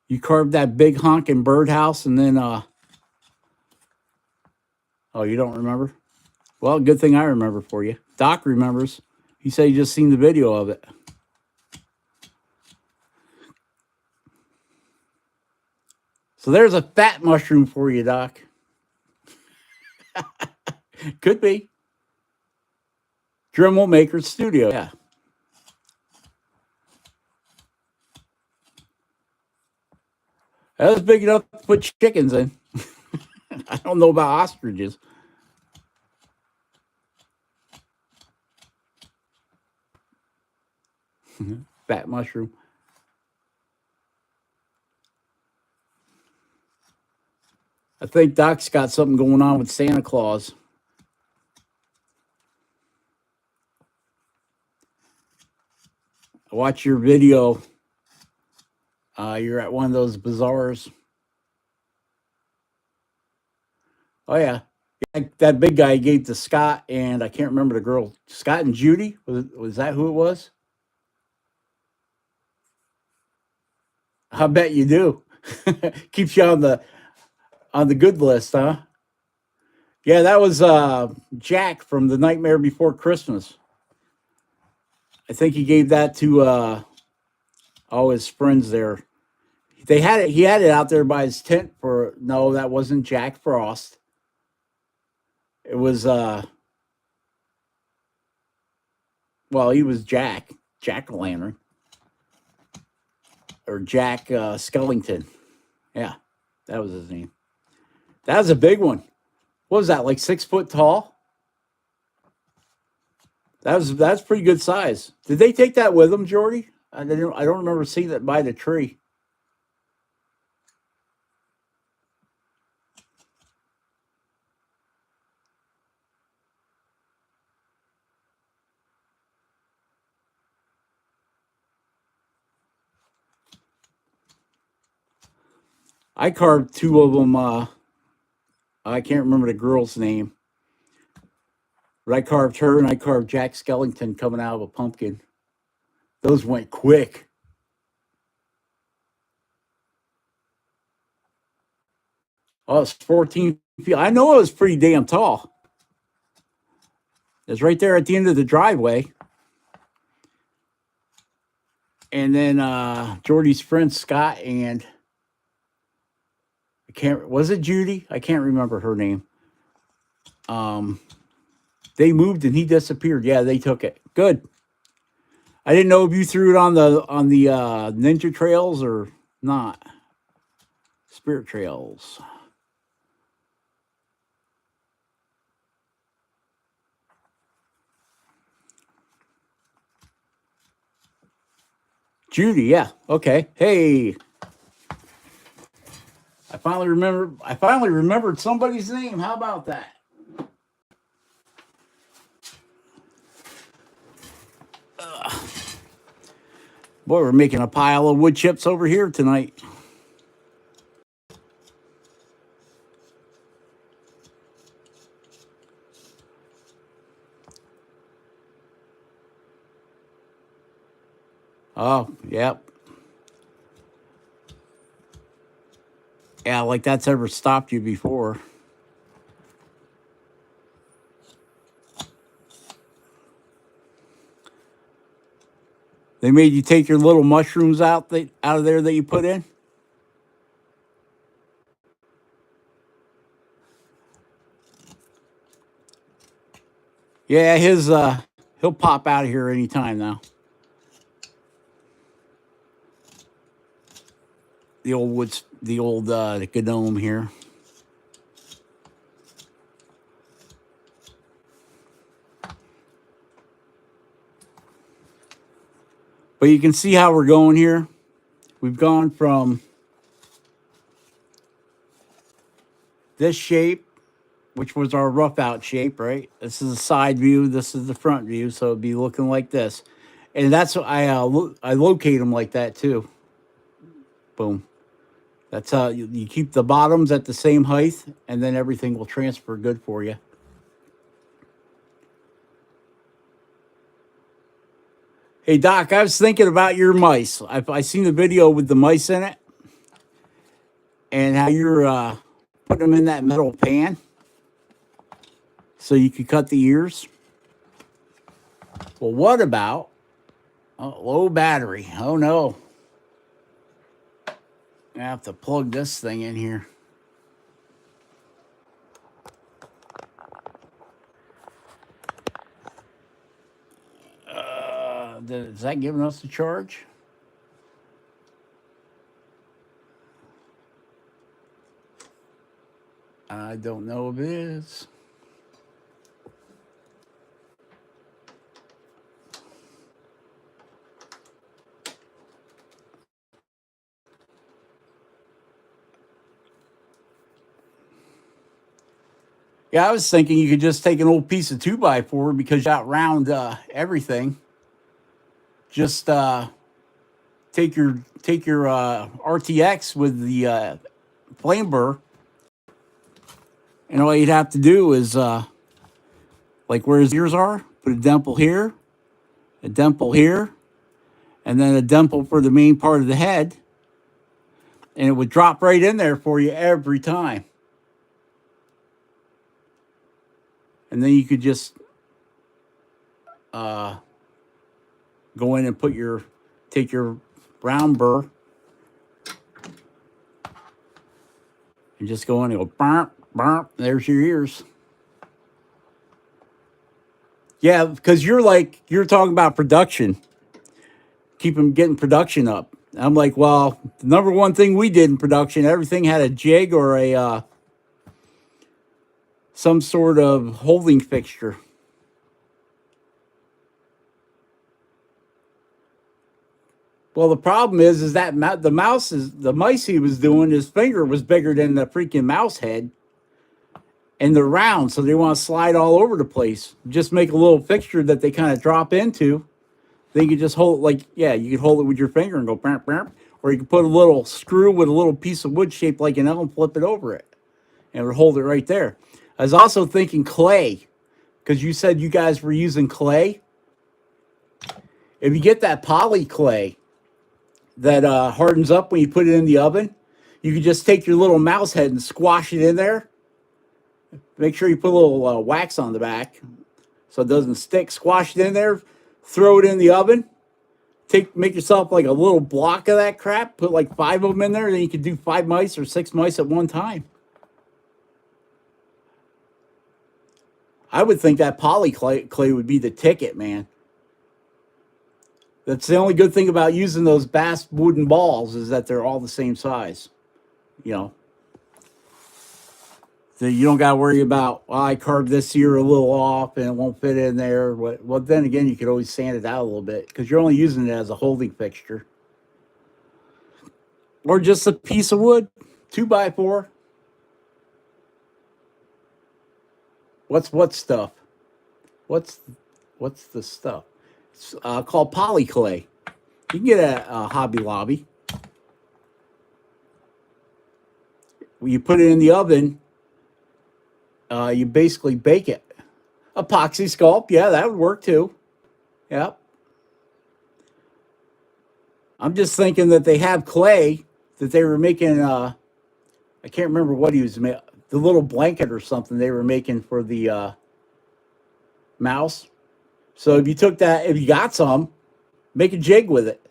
You carved that big honking birdhouse and then, oh, you don't remember? Well, good thing I remember for you. Doc remembers. He said he just seen the video of it. So there's a fat mushroom for you, Doc. Could be. Dremel Maker Studio. Yeah. That was big enough to put chickens in. I don't know about ostriches. Fat mushroom. I think Doc's got something going on with Santa Claus. I watched your video. You're at one of those bazaars. Oh, yeah. That big guy gave to Scott, and I can't remember the girl. Scott and Judy? Was that who it was? I bet you do. Keeps you on the good list, huh? Yeah, that was Jack from The Nightmare Before Christmas. I think he gave that to all his friends there. They had it. He had it out there by his tent for. No, that wasn't Jack Frost. It was well, he was Jack O'Lantern, or Jack Skellington. Yeah, that was his name. That was a big one. What was that, like 6 foot tall? That's pretty good size. Did they take that with them, Jordy? I don't remember seeing that by the tree. I carved two of them. I can't remember the girl's name, but I carved her and I carved Jack Skellington coming out of a pumpkin. Those went quick. Oh, it's 14 feet. I know it was pretty damn tall. It's right there at the end of the driveway. And then Jordy's friend Scott and was it Judy? I can't remember her name. They moved and he disappeared. Yeah, they took it. Good. I didn't know if you threw it on the Ninja Trails or not. Spirit Trails. Judy, yeah. Okay. Hey. I finally remembered somebody's name. How about that? Boy, we're making a pile of wood chips over here tonight. Oh, yep. Yeah, like that's ever stopped you before. They made you take your little mushrooms out of there that you put in? Yeah, he'll pop out of here anytime now. The old gnome here. But you can see how we're going here. We've gone from this shape, which was our rough out shape, right? This is a side view. This is the front view, so it'd be looking like this. And that's what I locate them like that too. Boom. That's how you keep the bottoms at the same height, and then everything will transfer good for you. Hey, Doc, I was thinking about your mice. I seen the video with the mice in it, and how you're putting them in that metal pan so you could cut the ears. Well, what about low battery? Oh, no. I have to plug this thing in here. Is that giving us a charge? I don't know if it is. Yeah, I was thinking you could just take an old piece of 2x4 because you outround everything. Just take your RTX with the flame burr, and all you'd have to do is like where his ears are, put a dimple here, a dimple here, and then a dimple for the main part of the head, and it would drop right in there for you every time. And then you could just go in and take your round burr and just go in and go burp, burp. There's your ears. Yeah, because you're talking about production, getting production up. I'm like, well, the number one thing we did in production, everything had a jig or a some sort of holding fixture. Well, the problem is that the mice he was doing, his finger was bigger than the freaking mouse head, and they're round, so they want to slide all over the place. Just make a little fixture that they kind of drop into. Then you can just hold it you could hold it with your finger and go bamp, bamp. Or you can put a little screw with a little piece of wood shaped like an L and flip it over it. And it would hold it right there. I was also thinking clay, because you said you guys were using clay. If you get that poly clay that hardens up when you put it in the oven, you can just take your little mouse head and squash it in there. Make sure you put a little wax on the back so it doesn't stick. Squash it in there, throw it in the oven. Make yourself like a little block of that crap. Put like 5 of them in there, and then you can do 5 mice or 6 mice at one time. I would think that poly clay would be the ticket, man. That's the only good thing about using those Bass wooden balls is that they're all the same size. You know, so you don't got to worry about, oh, I carved this here a little off and it won't fit in there. Well, then again, you could always sand it out a little bit because you're only using it as a holding fixture. Or just a piece of wood, 2x4. What stuff? What's the stuff? It's called poly clay. You can get it at Hobby Lobby. When you put it in the oven, you basically bake it. Epoxy sculpt, yeah, that would work too. Yep. I'm just thinking that they have clay that they were making. I can't remember what he was making. The little blanket or something they were making for the mouse. So if you took that, if you got some, make a jig with it,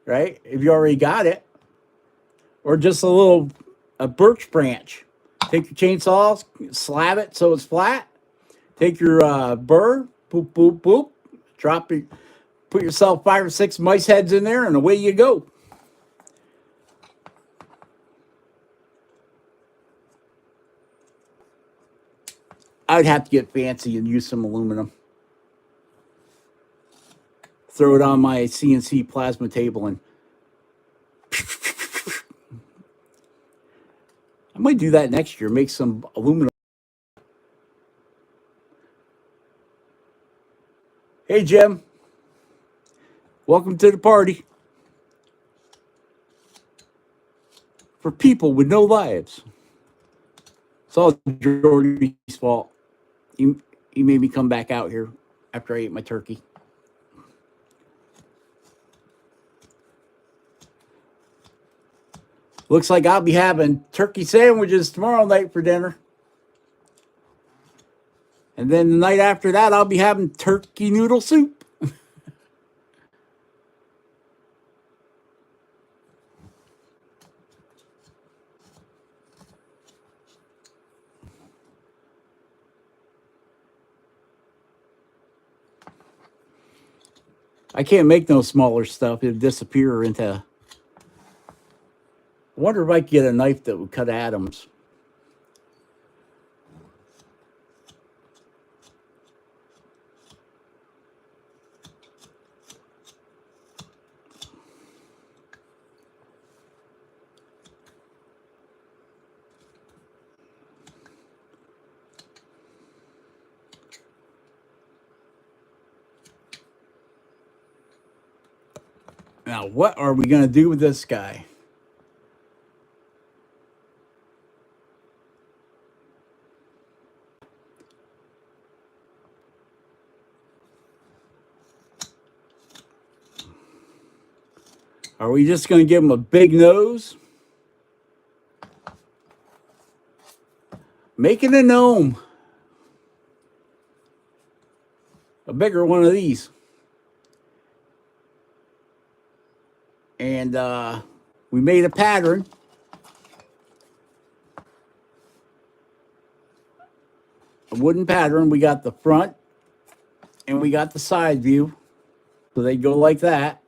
right? If you already got it, or just a birch branch. Take your chainsaw, slab it so it's flat. Take your burr, boop, boop, boop. Drop it. Put yourself 5 or 6 mice heads in there, and away you go. I'd have to get fancy and use some aluminum. Throw it on my CNC plasma table and I might do that next year. Make some aluminum. Hey, Jim. Welcome to the party. For people with no lives. It's all Jordy's fault. He made me come back out here after I ate my turkey. Looks like I'll be having turkey sandwiches tomorrow night for dinner. And then the night after that, I'll be having turkey noodle soup. I can't make no smaller stuff. It'd disappear into... I wonder if I could get a knife that would cut atoms. Now, what are we going to do with this guy? Are we just going to give him a big nose? Making a gnome. A bigger one of these. And we made a pattern. A wooden pattern. We got the front and we got the side view. So they go like that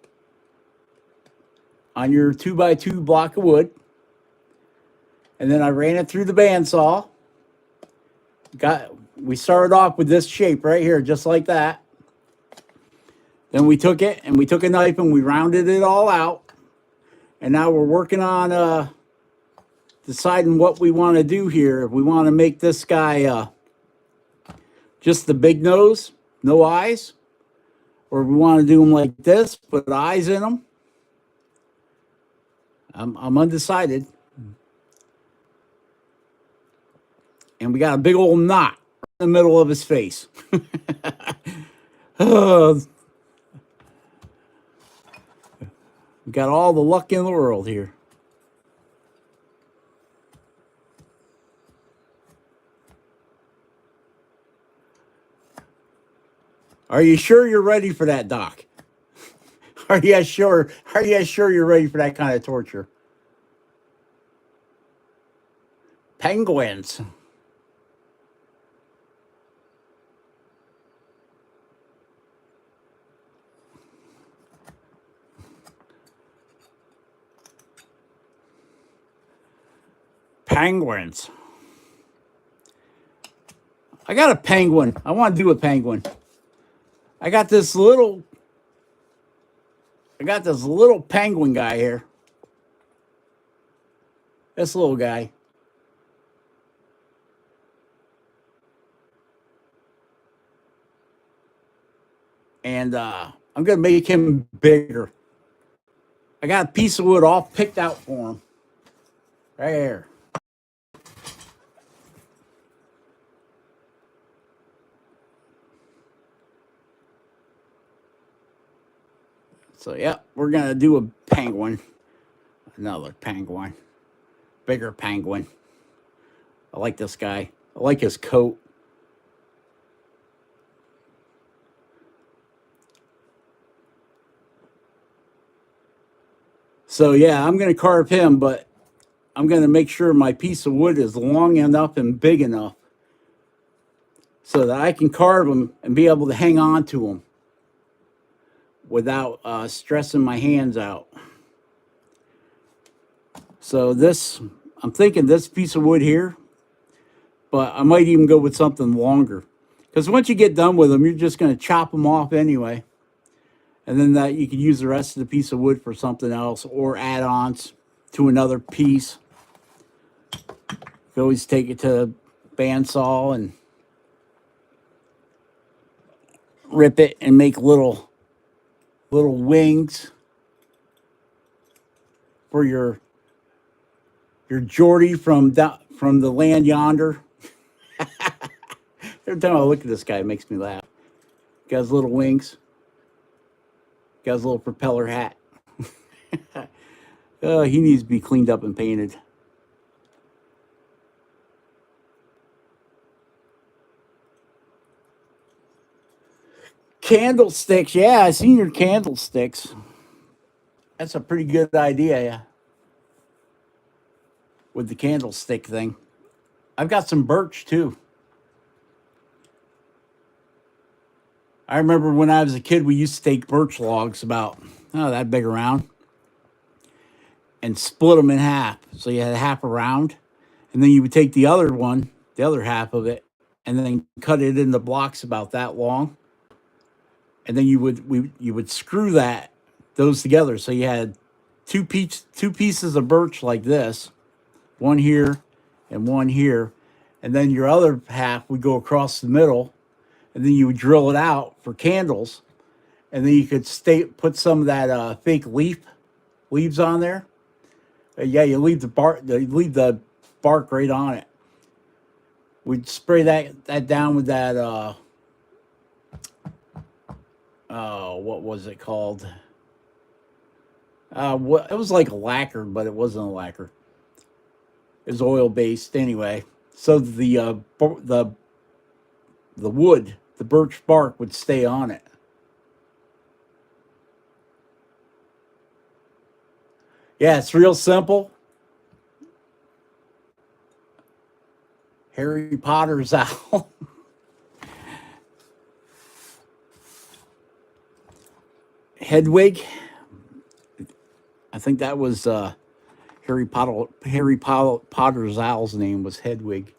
on your 2x2 block of wood. And then I ran it through the bandsaw. We started off with this shape right here, just like that. Then we took it and we took a knife and we rounded it all out. And now we're working on deciding what we want to do here. If we want to make this guy just the big nose, no eyes, or we want to do him like this, put eyes in him. I'm undecided. And we got a big old knot in the middle of his face. We got all the luck in the world here. Are you sure you're ready for that, Doc? Are you sure? Are you sure you're ready for that kind of torture? Penguins. Penguins. I got a penguin. I want to do a penguin. I got this little penguin guy here. This little guy. And I'm going to make him bigger. I got a piece of wood all picked out for him. Right here. So, yeah, we're going to do a penguin. Another penguin. Bigger penguin. I like this guy. I like his coat. So, yeah, I'm going to carve him, but I'm going to make sure my piece of wood is long enough and big enough so that I can carve him and be able to hang on to him without stressing my hands out. So this, I'm thinking this piece of wood here, but I might even go with something longer. Because once you get done with them, you're just going to chop them off anyway. And then that you can use the rest of the piece of wood for something else or add-ons to another piece. You can always take it to a bandsaw and rip it and make little wings for your Geordie from the land yonder. Every time I look at this guy, it makes me laugh. Got his little wings. Got his little propeller hat. He needs to be cleaned up and painted. Candlesticks. Yeah, I seen your candlesticks. That's a pretty good idea, yeah. With the candlestick thing. I've got some birch too. I remember when I was a kid, we used to take birch logs about, that big around and split them in half. So you had half around, and then you would take the other one, the other half of it, and then cut it into blocks about that long. And then you would screw those together. So you had two pieces of birch like this, one here and one here, and then your other half would go across the middle, and then you would drill it out for candles, and then you could put some of that fake leaves on there. Yeah, you leave the bark right on it. We'd spray that down with that what was it called? It was like a lacquer, but it wasn't a lacquer. It was oil based anyway. So the wood, the birch bark would stay on it. Yeah, it's real simple. Harry Potter's owl. Hedwig. I think that was Harry Potter's owl's name was Hedwig.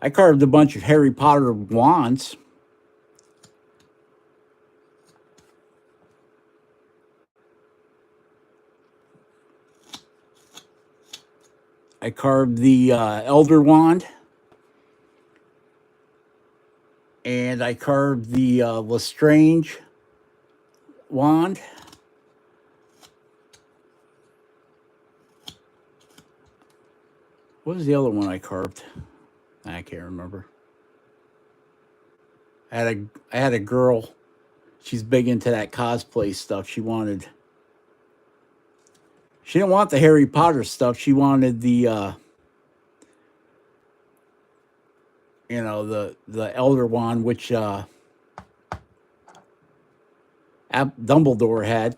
I carved a bunch of Harry Potter wands. I carved the Elder Wand. And I carved the Lestrange wand. What was the other one I carved? I can't remember. I had a girl. She's big into that cosplay stuff. She didn't want the Harry Potter stuff. She wanted the the Elder Wand, which Dumbledore had,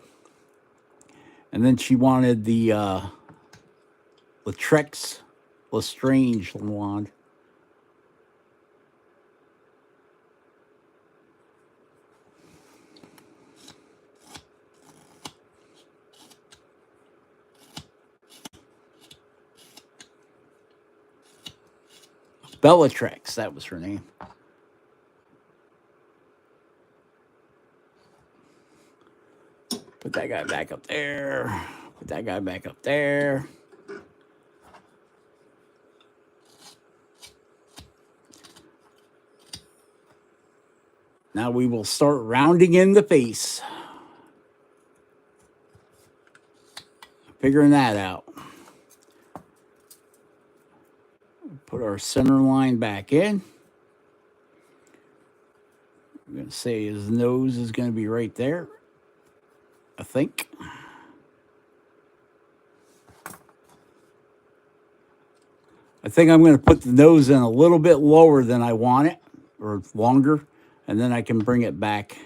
and then she wanted the Lestrange wand. Bellatrix, that was her name. Put that guy back up there. Put that guy back up there. Now we will start rounding in the face. Figuring that out. Put our center line back in. I'm going to say his nose is going to be right there, I think. I think I'm going to put the nose in a little bit lower than I want it, or longer, and then I can bring it back.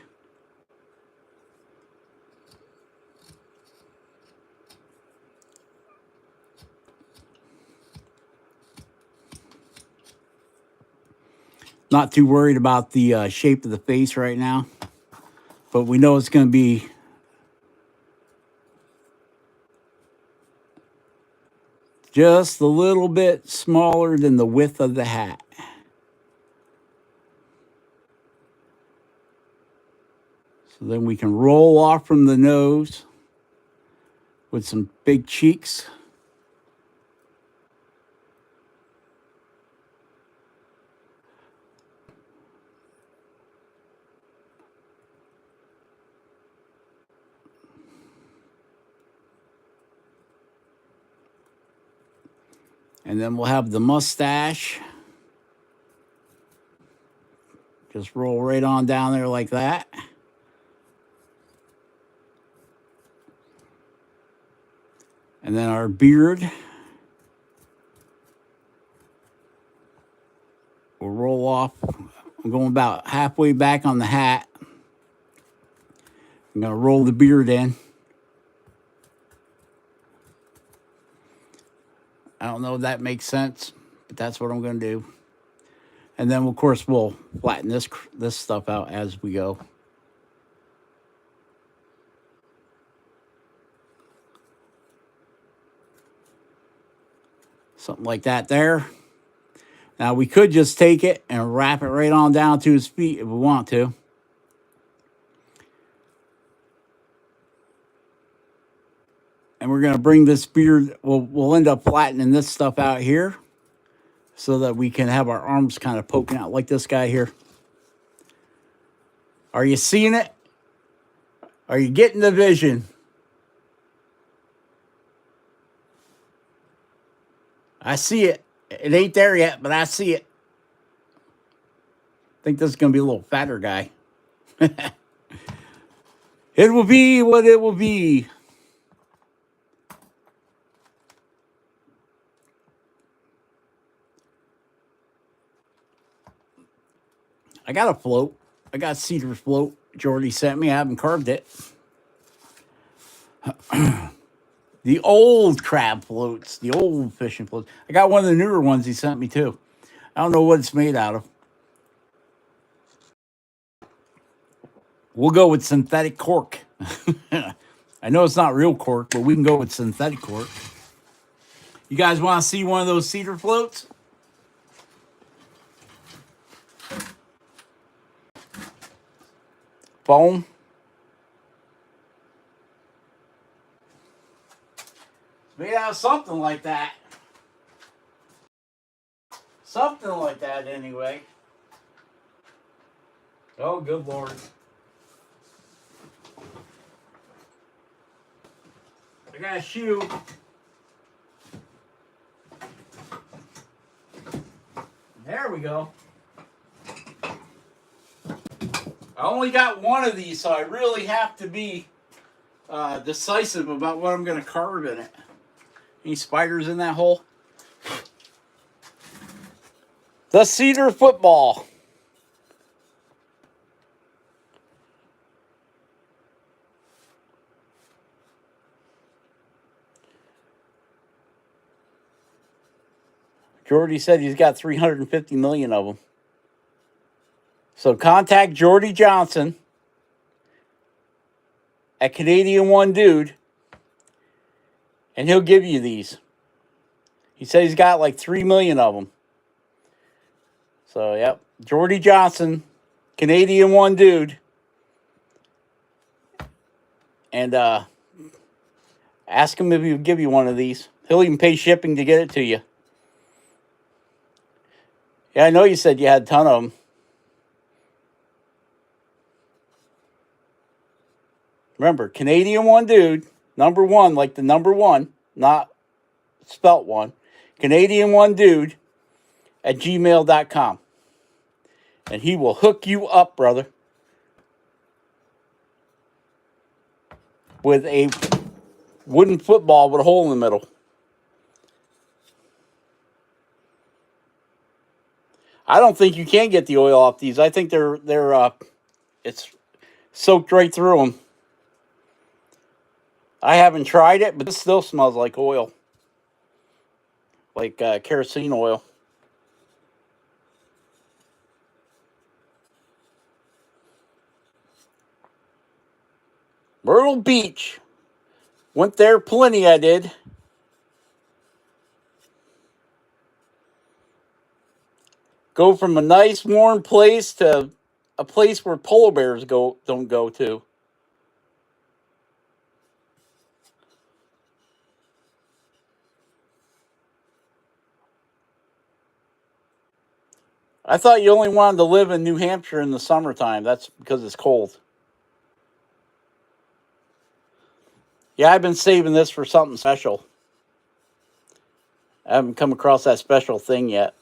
Not too worried about the shape of the face right now, but we know it's going to be just a little bit smaller than the width of the hat. So then we can roll off from the nose with some big cheeks. And then we'll have the mustache. Just roll right on down there like that. And then our beard. We'll roll off. I'm going about halfway back on the hat. I'm going to roll the beard in. I don't know if that makes sense, but that's what I'm going to do. And then, of course, we'll flatten this stuff out as we go. Something like that there. Now, we could just take it and wrap it right on down to his feet if we want to. And we're going to bring this beard, we'll end up flattening this stuff out here so that we can have our arms kind of poking out like this guy here. Are you seeing it? Are you getting the vision? I see it. It ain't there yet, but I see it. I think this is going to be a little fatter guy. It will be what it will be. I got a float. I got cedar float Jordy sent me. I haven't carved it. The old crab floats, the old fishing floats. I got one of the newer ones he sent me too. I don't know what it's made out of. We'll go with synthetic cork. I know it's not real cork, but we can go with synthetic cork. You guys want to see one of those cedar floats? Foam. Made out of something like that. Something like that, anyway. Oh, good Lord. I got a shoe. There we go. I only got one of these, so I really have to be decisive about what I'm going to carve in it. Any spiders in that hole? The cedar football. Jordy said he's got 350 million of them. So contact Jordy Johnson at Canadian One Dude, and he'll give you these. He said he's got like 3 million of them. So, yep. Jordy Johnson, Canadian One Dude. And ask him if he'll give you one of these. He'll even pay shipping to get it to you. Yeah, I know you said you had a ton of them. Remember, Canadian One Dude, number one, like the number one, not spelt one. Canadian One Dude at gmail.com. And he will hook you up, brother, with a wooden football with a hole in the middle. I don't think you can get the oil off these. I think it's soaked right through them. I haven't tried it, but it still smells like oil, like kerosene oil. Myrtle Beach. Went there plenty, I did. Go from a nice warm place to a place where polar bears don't go to. I thought you only wanted to live in New Hampshire in the summertime. That's because it's cold. Yeah, I've been saving this for something special. I haven't come across that special thing yet.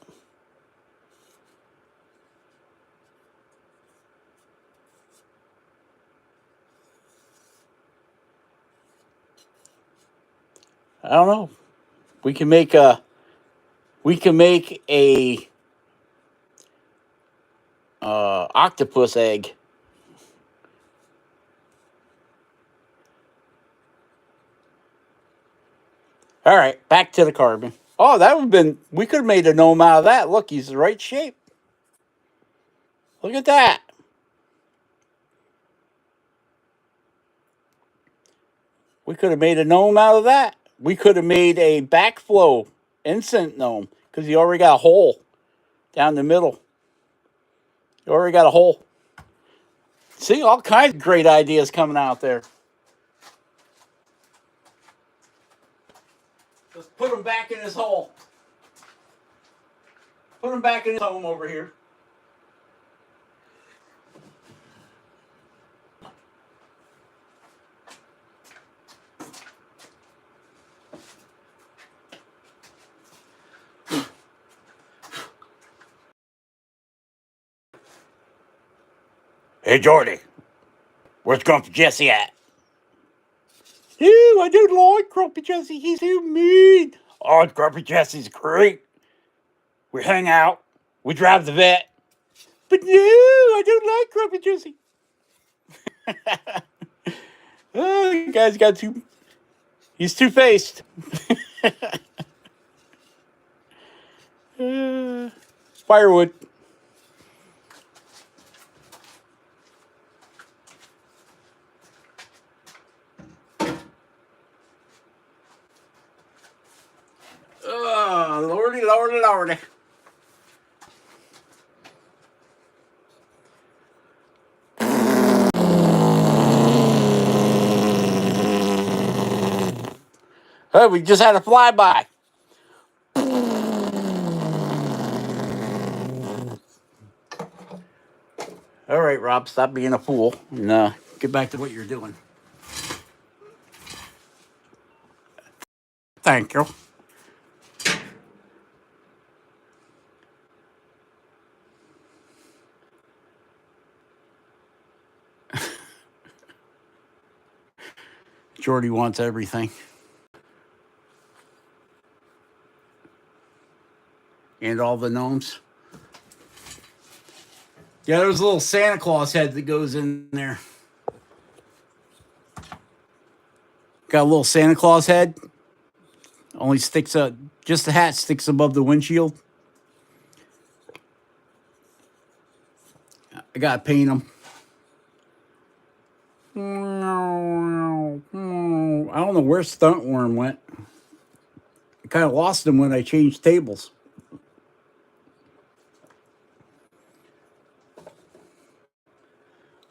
I don't know. We can make a octopus egg. All right, back to the carbon. Oh, that would have been. We could have made a gnome out of that. Look, he's the right shape. Look at that. We could have made a gnome out of that. We could have made a backflow instant gnome because he already got a hole down the middle. You already got a hole. See, all kinds of great ideas coming out there. Let's put him back in his hole. Put him back in his home over here. Hey, Jordy. Where's Grumpy Jesse at? Ew, I don't like Grumpy Jesse. He's too mean. Oh, Grumpy Jesse's great. We hang out. We drive the vet. But no, I don't like Grumpy Jesse. Oh, you guys got too... He's two-faced. Firewood. Oh, lordy, lordy, lordy. Hey, we just had a flyby. All right, Rob, stop being a fool and get back to what you're doing. Thank you. Jordy wants everything. And all the gnomes. Yeah, there's a little Santa Claus head that goes in there. Got a little Santa Claus head. Only sticks up, just the hat sticks above the windshield. I gotta paint them. I don't know where Stuntworm went. I kind of lost him when I changed tables.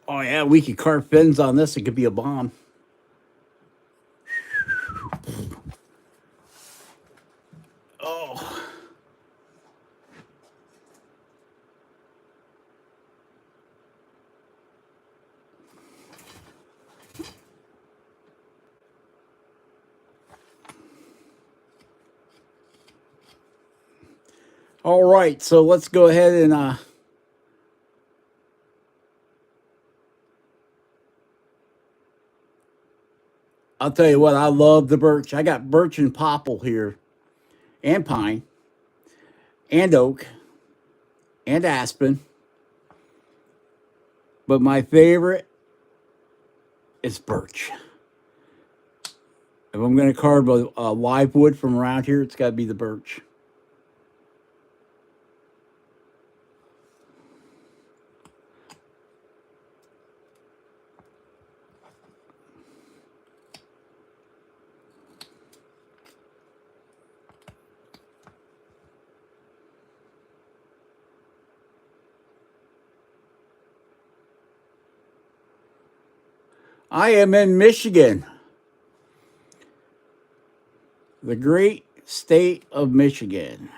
Oh yeah, we could carve fins on this. It could be a bomb. Oh. All right, so let's go ahead and I'll tell you what, I love the birch. I got birch and popple here, and pine, and oak, and aspen. But my favorite is birch. If I'm going to carve a live wood from around here, it's got to be the birch. I am in Michigan, the great state of Michigan,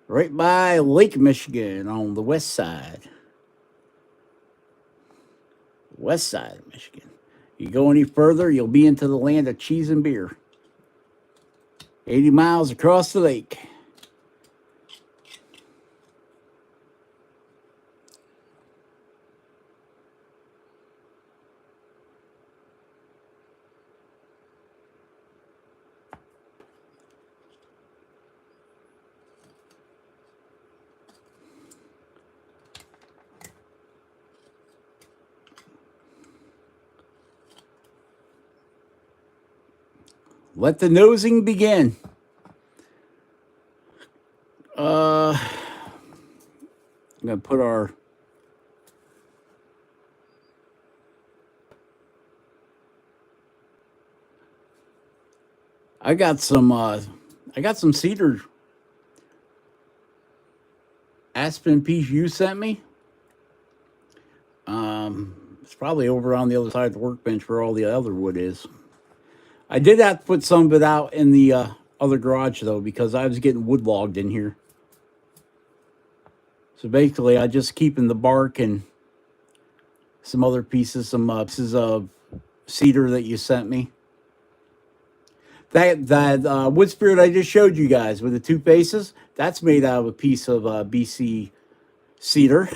right by Lake Michigan on the west side. West side of Michigan. You go any further, you'll be into the land of cheese and beer. 80 miles across the lake. Let the nosing begin. I'm going to put our I got some cedar aspen piece you sent me. It's probably over on the other side of the workbench where all the other wood is. I did have to put some of it out in the other garage though because I was getting woodlogged in here. So basically, I just keeping the bark and some other pieces, some pieces of cedar that you sent me. That wood spirit I just showed you guys with the two faces, that's made out of a piece of BC cedar.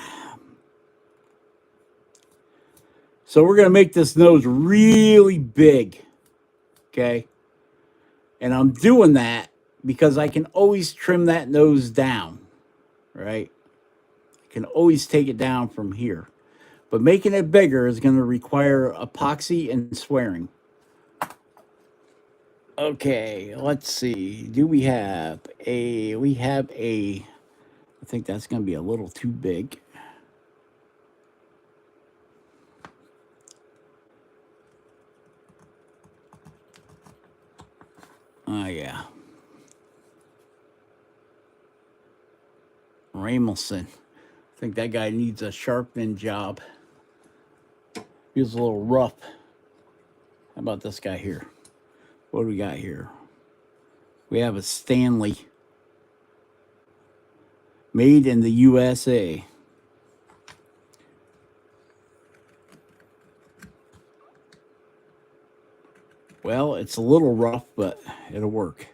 So we're going to make this nose really big, okay? And I'm doing that because I can always trim that nose down, right? I can always take it down from here. But making it bigger is going to require epoxy and swearing. Okay, let's see. We have a, I think that's going to be a little too big. Oh, yeah. Ramelson. I think that guy needs a sharpening job. He was a little rough. How about this guy here? What do we got here? We have a Stanley. Made in the USA. Well, it's a little rough, but it'll work.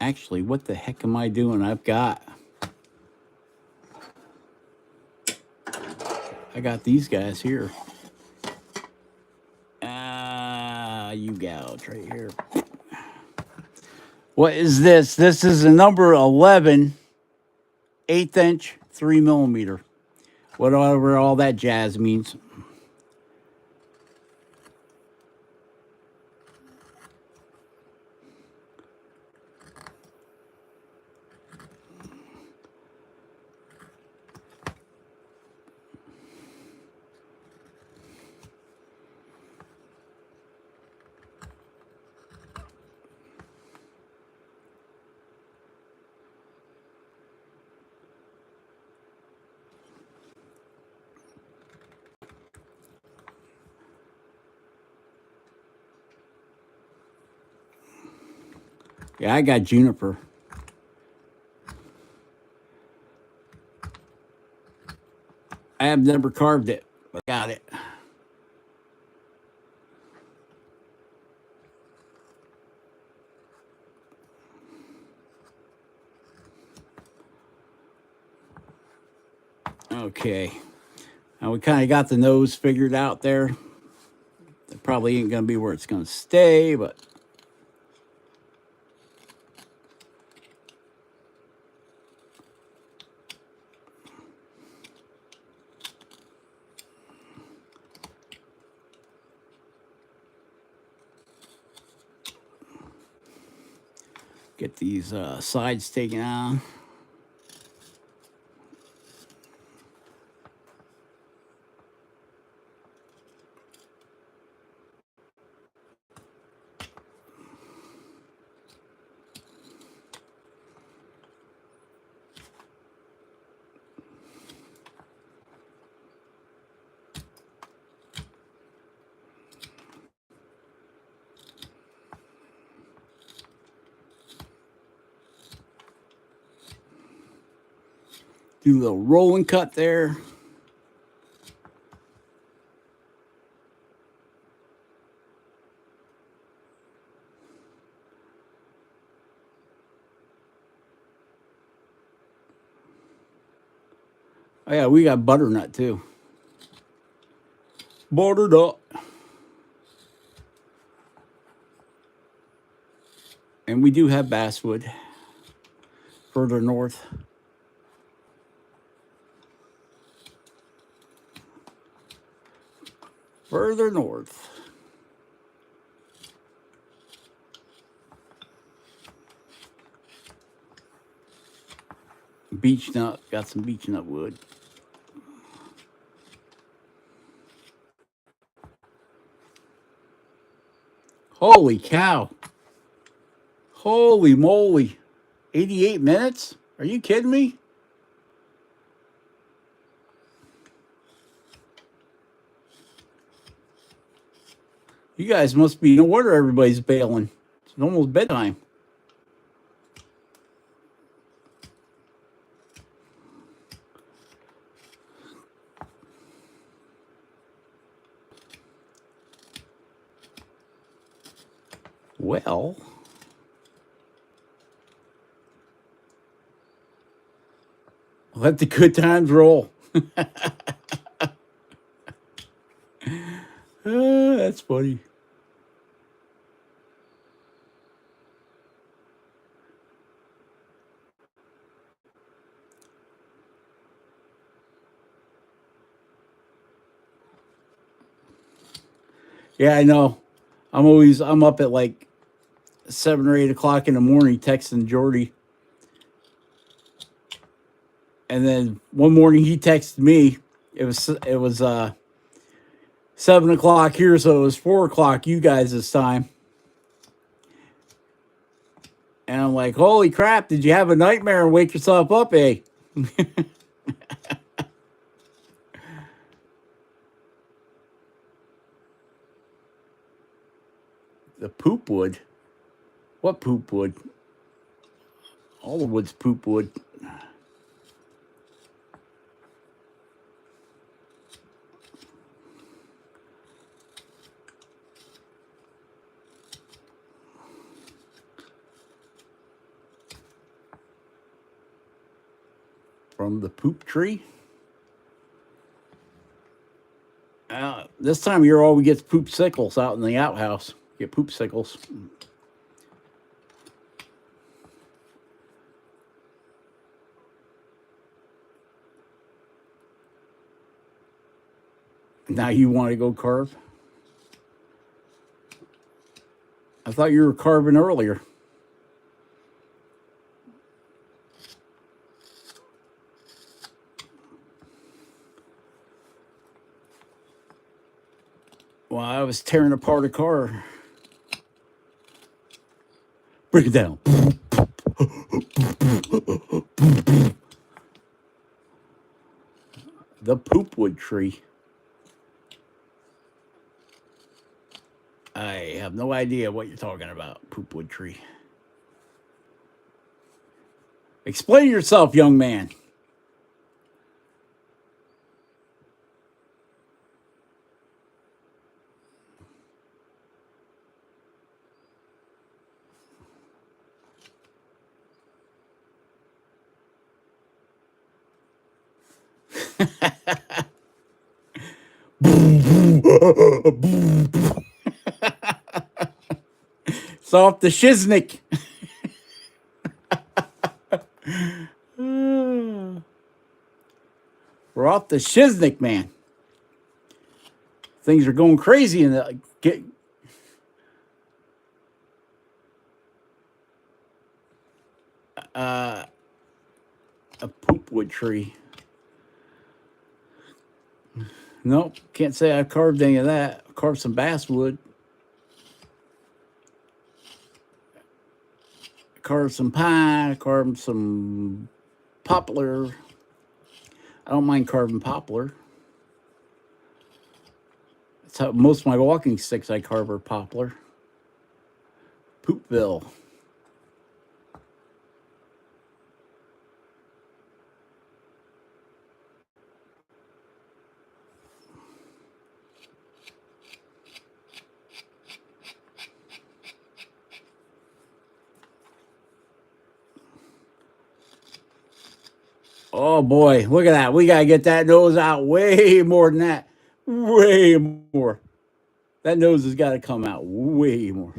Actually, what the heck am I doing? I got these guys here. You gouge right here. What is this? This is a number 11, 1/8 inch, 3 millimeter. Whatever all that jazz means. Yeah, I got juniper. I have never carved it, but got it. Okay. Now we kind of got the nose figured out there. It probably ain't going to be where it's going to stay, but get these sides taken out. Do a little rolling cut there. Oh yeah, we got butternut too. Butternut. And we do have basswood further north. Further north. Beech nut. Got some beech nut wood. Holy cow. Holy moly. 88 minutes? Are you kidding me? You guys must be, no wonder everybody's bailing. It's almost bedtime. Well, let the good times roll. That's funny. Yeah, I know. I'm up at like 7 or 8 o'clock in the morning texting Jordy. And then one morning he texted me. It was 7 o'clock here, so it was 4 o'clock you guys' time. And I'm like, holy crap, did you have a nightmare and wake yourself up, eh? The poop wood? What poop wood? All the wood's poop wood. from the poop tree. This time of year, all we get is poop sickles out in the outhouse. Get poop sickles. Now you want to go carve? I thought you were carving earlier. Well, I was tearing apart a car. Break it down. The poopwood tree. I have no idea what you're talking about, poopwood tree. Explain yourself, young man. It's off the shiznick. We're off the shiznick, man. Things are going crazy in the a poopwood tree. Nope, can't say I carved any of that. I carved some basswood. Carved some pine. Carved some poplar. I don't mind carving poplar. That's how most of my walking sticks I carve are poplar. Poopville. Oh boy, look at that. We got to get that nose out way more than that. Way more. That nose has got to come out way more.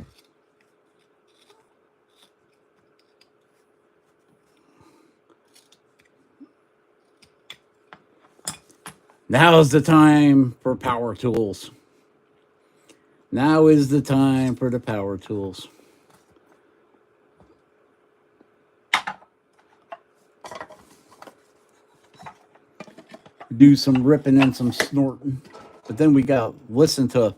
Now's the time for power tools. Now is the time for the power tools. Do some ripping and some snorting. But then we got to listen to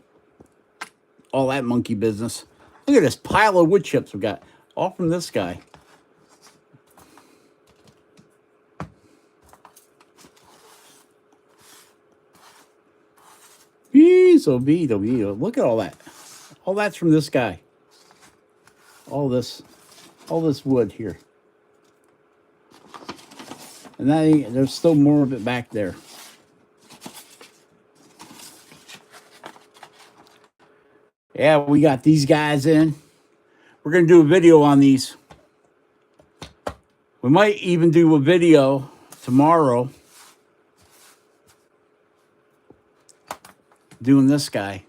all that monkey business. Look at this pile of wood chips we got. All from this guy. Look at all that. All that's from this guy. All this wood here. And there's still more of it back there. Yeah, we got these guys in. We're going to do a video on these. We might even do a video tomorrow doing this guy.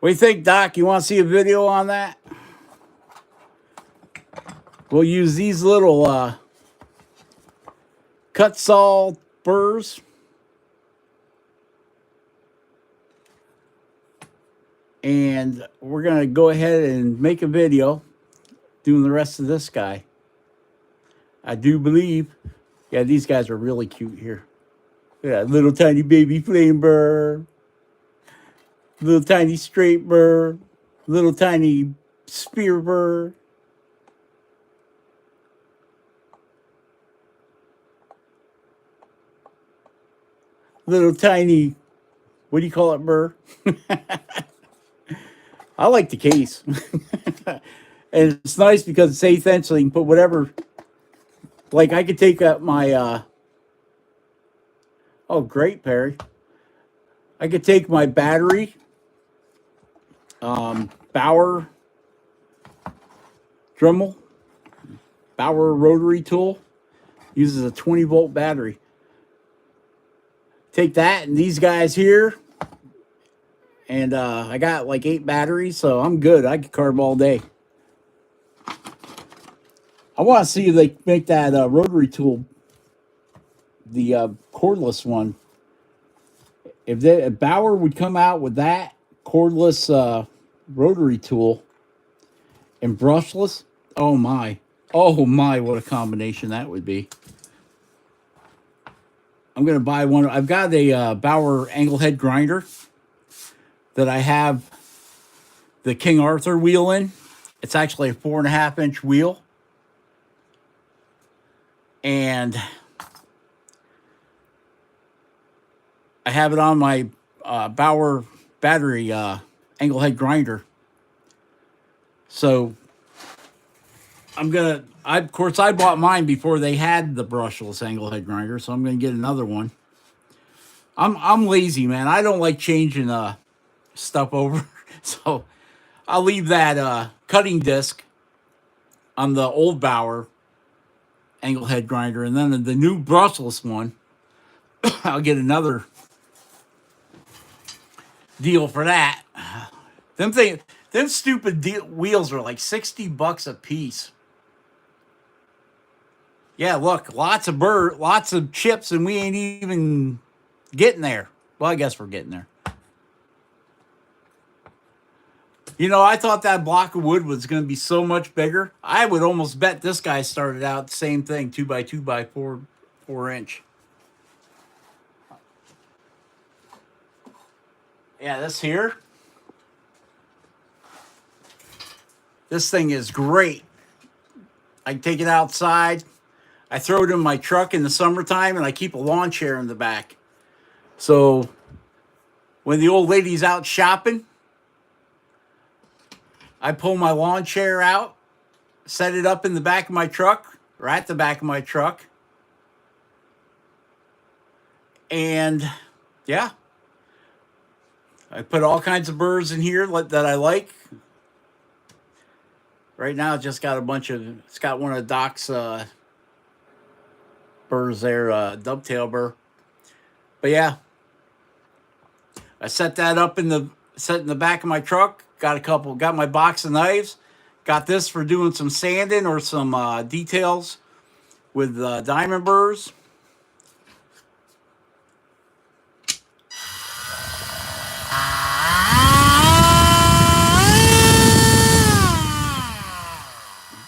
What do you think, Doc? You want to see a video on that? We'll use these little cut saw burrs. And we're going to go ahead and make a video doing the rest of this guy. I do believe, yeah, these guys are really cute here. Yeah, little tiny baby flame burr. Little tiny straight burr. Little tiny spear burr. Little tiny, what do you call it, burr? I like the case. And it's nice because it's 1/8 inch, so you can put whatever. Like I could take up my, oh, great, Perry. I could take my battery, Bauer Dremel Bauer rotary tool. Uses a 20-volt battery. Take that and these guys here, and I got like 8 batteries, so I'm good. I can carve all day. I want to see if they make that rotary tool, the cordless one. If Bauer would come out with that cordless rotary tool and brushless, oh my, what a combination that would be. I'm gonna buy one. I've got a Bauer angle head grinder that I have the King Arthur wheel in. It's actually a 4.5-inch wheel, and I have it on my Bauer battery angle head grinder. So of course, I bought mine before they had the brushless angle head grinder, so I'm gonna get another one. I'm lazy, man. I don't like changing stuff over, so I'll leave that cutting disc on the old Bauer angle head grinder, and then the new brushless one, I'll get another deal for that. Them stupid wheels are like $60 a piece. Yeah, look, lots of chips, and we ain't even getting there. Well, I guess we're getting there. You know, I thought that block of wood was going to be so much bigger. I would almost bet this guy started out the same thing, 2x2x4 4-inch. Yeah, this here. This thing is great. I can take it outside. I throw it in my truck in the summertime, and I keep a lawn chair in the back. So when the old lady's out shopping, I pull my lawn chair out, set it up in the back of my truck, or at the back of my truck. And yeah, I put all kinds of burrs in here that I like. Right now, it's just got it's got one of Doc's burrs there, dovetail burr. But yeah, I set that up in the back of my truck. Got my box of knives. Got this for doing some sanding or some details with diamond burrs.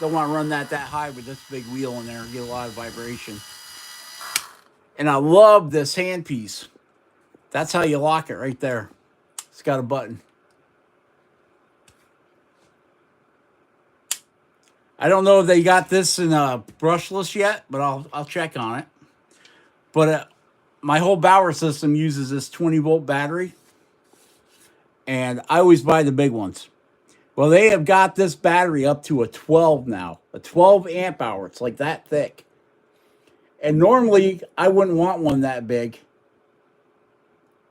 Don't want to run that high with this big wheel in there and get a lot of vibration. And I love this handpiece. That's how you lock it right there. It's got a button. I don't know if they got this in brushless yet, but I'll check on it. But my whole Bauer system uses this 20-volt battery, and I always buy the big ones. Well, they have got this battery up to a 12 now, a 12 amp hour. It's like that thick. And normally, I wouldn't want one that big.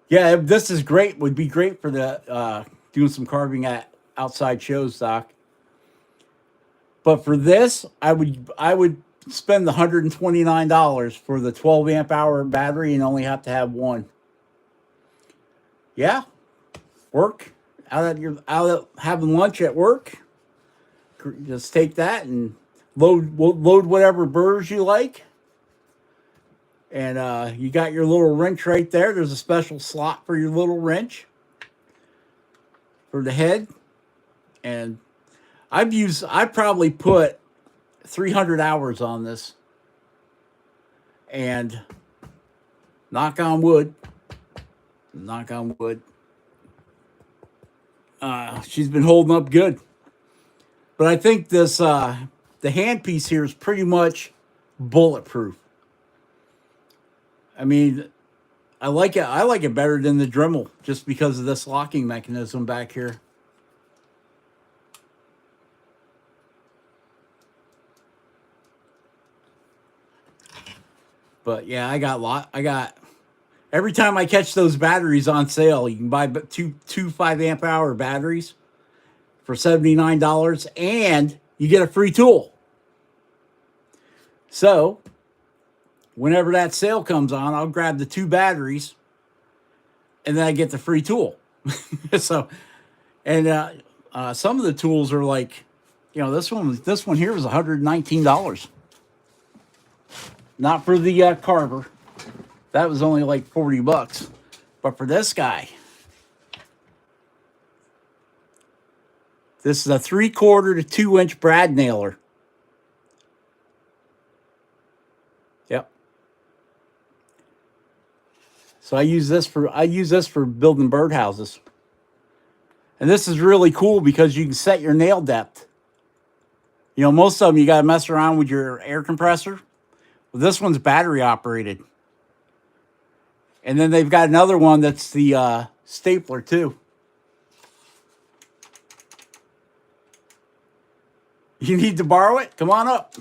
Yeah, this is great. Would be great for the doing some carving at outside shows, Doc. But for this, I would spend the $129 for the 12 amp hour battery and only have to have one. Yeah, work out having lunch at work. Just take that and load whatever burrs you like. And you got your little wrench right there. There's a special slot for your little wrench for the head. And I probably put 300 hours on this. And knock on wood. She's been holding up good. But I think this the handpiece here is pretty much bulletproof. I mean, I like it. I like it better than the Dremel just because of this locking mechanism back here. But yeah, I got every time I catch those batteries on sale, you can buy two 5 amp hour batteries for $79, and you get a free tool. So whenever that sale comes on, I'll grab the 2 batteries, and then I get the free tool. So, and some of the tools are like, this one here was $119. Not for the carver. That was only like $40. But for this guy, this is a 3/4 to 2-inch brad nailer. Yep. So I use this for building birdhouses. And this is really cool because you can set your nail depth. Most of them you got to mess around with your air compressor. Well, this one's battery operated. And then they've got another one that's the stapler too. You need to borrow it? Come on up.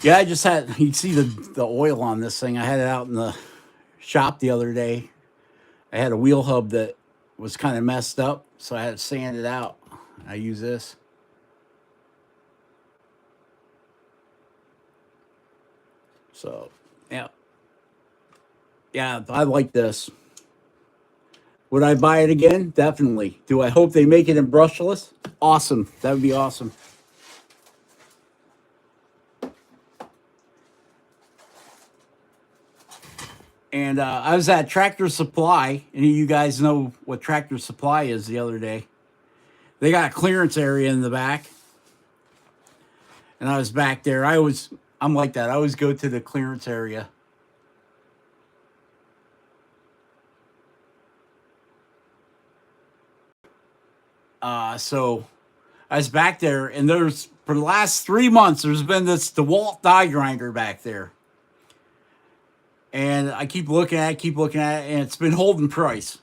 Yeah, I just had, you see the oil on this thing. I had it out in the shop the other day. I had a wheel hub that was kind of messed up, so I had to sand it out. I use this. So, yeah. Yeah, I like this. Would I buy it again? Definitely. Do I hope they make it in brushless? Awesome. That would be awesome. And I was at Tractor Supply. Any of you guys know what Tractor Supply is the other day? They got a clearance area in the back. And I was back there. I'm like that. I always go to the clearance area. So I was back there, and for the last 3 months, there's been this DeWalt die grinder back there. And I keep looking at it, and it's been holding price.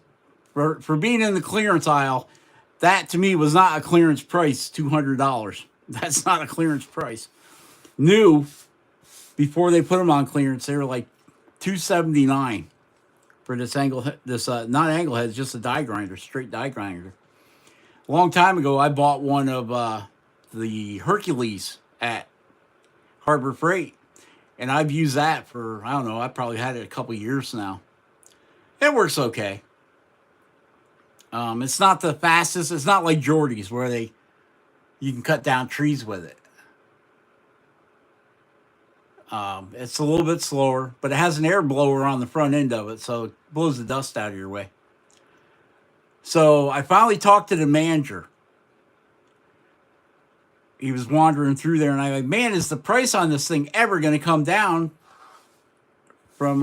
For being in the clearance aisle, that to me was not a clearance price, $200. That's not a clearance price. New, before they put them on clearance, they were like $279 for this not angle head, just a die grinder, straight die grinder. A long time ago, I bought one of the Hercules at Harbor Freight. And I've used that for, I don't know, I've probably had it a couple years now. It works okay. It's not the fastest. It's not like Jordy's where you can cut down trees with it. It's a little bit slower, but it has an air blower on the front end of it, so it blows the dust out of your way. So I finally talked to the manager. He was wandering through there, and I'm like, man, is the price on this thing ever going to come down from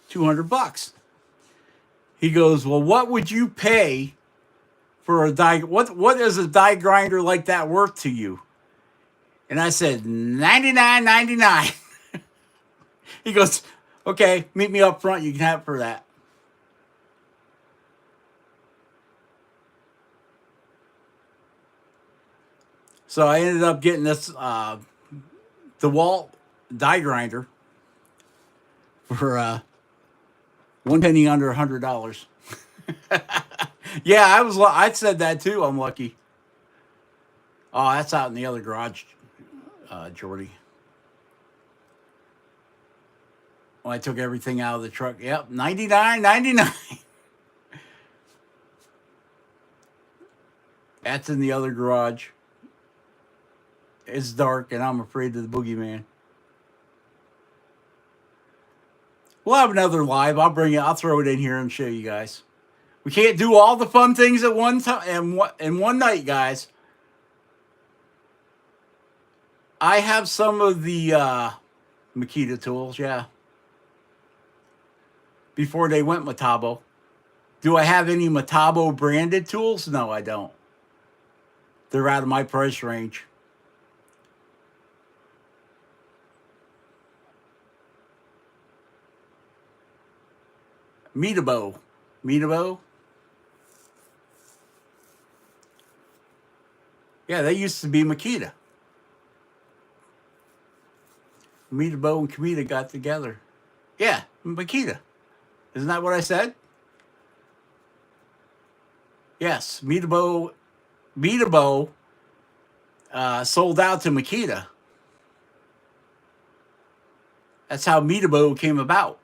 $200? He goes, well, what would you pay for a die? What is a die grinder like that worth to you? And I said, $99.99. He goes, okay, meet me up front. You can have it for that. So I ended up getting this DeWalt die grinder for 1 penny under $100. Yeah, I said that too. I'm lucky. Oh, that's out in the other garage, Jordy. When I took everything out of the truck. Yep, $99.99. That's in the other garage. It's dark, and I'm afraid of the boogeyman. We'll have another live. I'll bring it. I'll throw it in here and show you guys. We can't do all the fun things at one time and one night, guys. I have some of the Makita tools, yeah. Before they went Metabo. Do I have any Metabo branded tools? No, I don't. They're out of my price range. Metabo. Yeah, they used to be Makita. Meatabo and Kamita got together. Yeah, Makita. Isn't that what I said? Yes, Meatabo sold out to Makita. That's how Meatabo came about.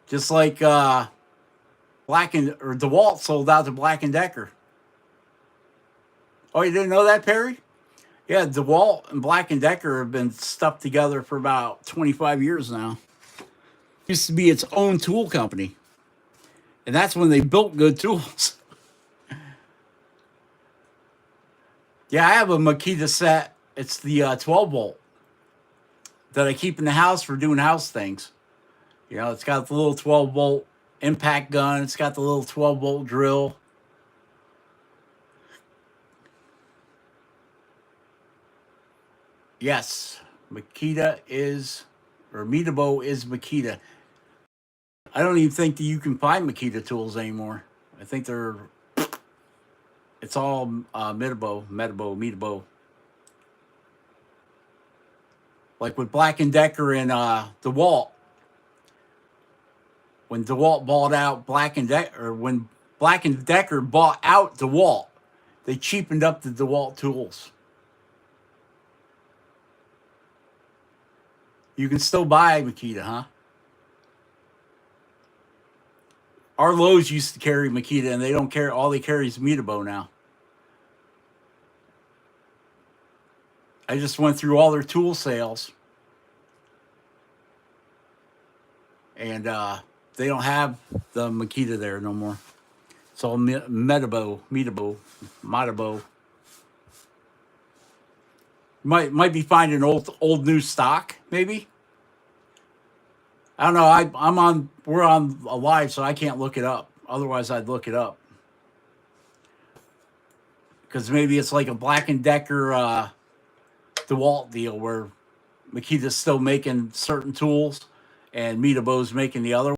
Just like DeWalt sold out to Black and Decker. Oh, you didn't know that, Perry? Yeah, DeWalt and Black and Decker have been stuck together for about 25 years now. It used to be its own tool company, and that's when they built good tools. Yeah, I have a Makita set. It's the 12 volt that I keep in the house for doing house things. You know, it's got the little 12 volt impact gun. It's got the little 12 volt drill. Yes, Makita is, or Meatabo is Makita. I don't even think that you can find Makita tools anymore. I think it's all Meatabo. Like with Black and Decker and DeWalt. When DeWalt bought out Black and Decker, or when Black and Decker bought out DeWalt, they cheapened up the DeWalt tools. You can still buy Makita, huh? Our Lowe's used to carry Makita, and they don't carry. All they carry is Meatabo now. I just went through all their tool sales, and they don't have the Makita there no more. It's all Meatabo. Might be finding old new stock, maybe. I don't know. We're on a live, so I can't look it up. Otherwise, I'd look it up. Because maybe it's like a Black and Decker DeWalt deal where Makita's still making certain tools and Meatabo's making the other.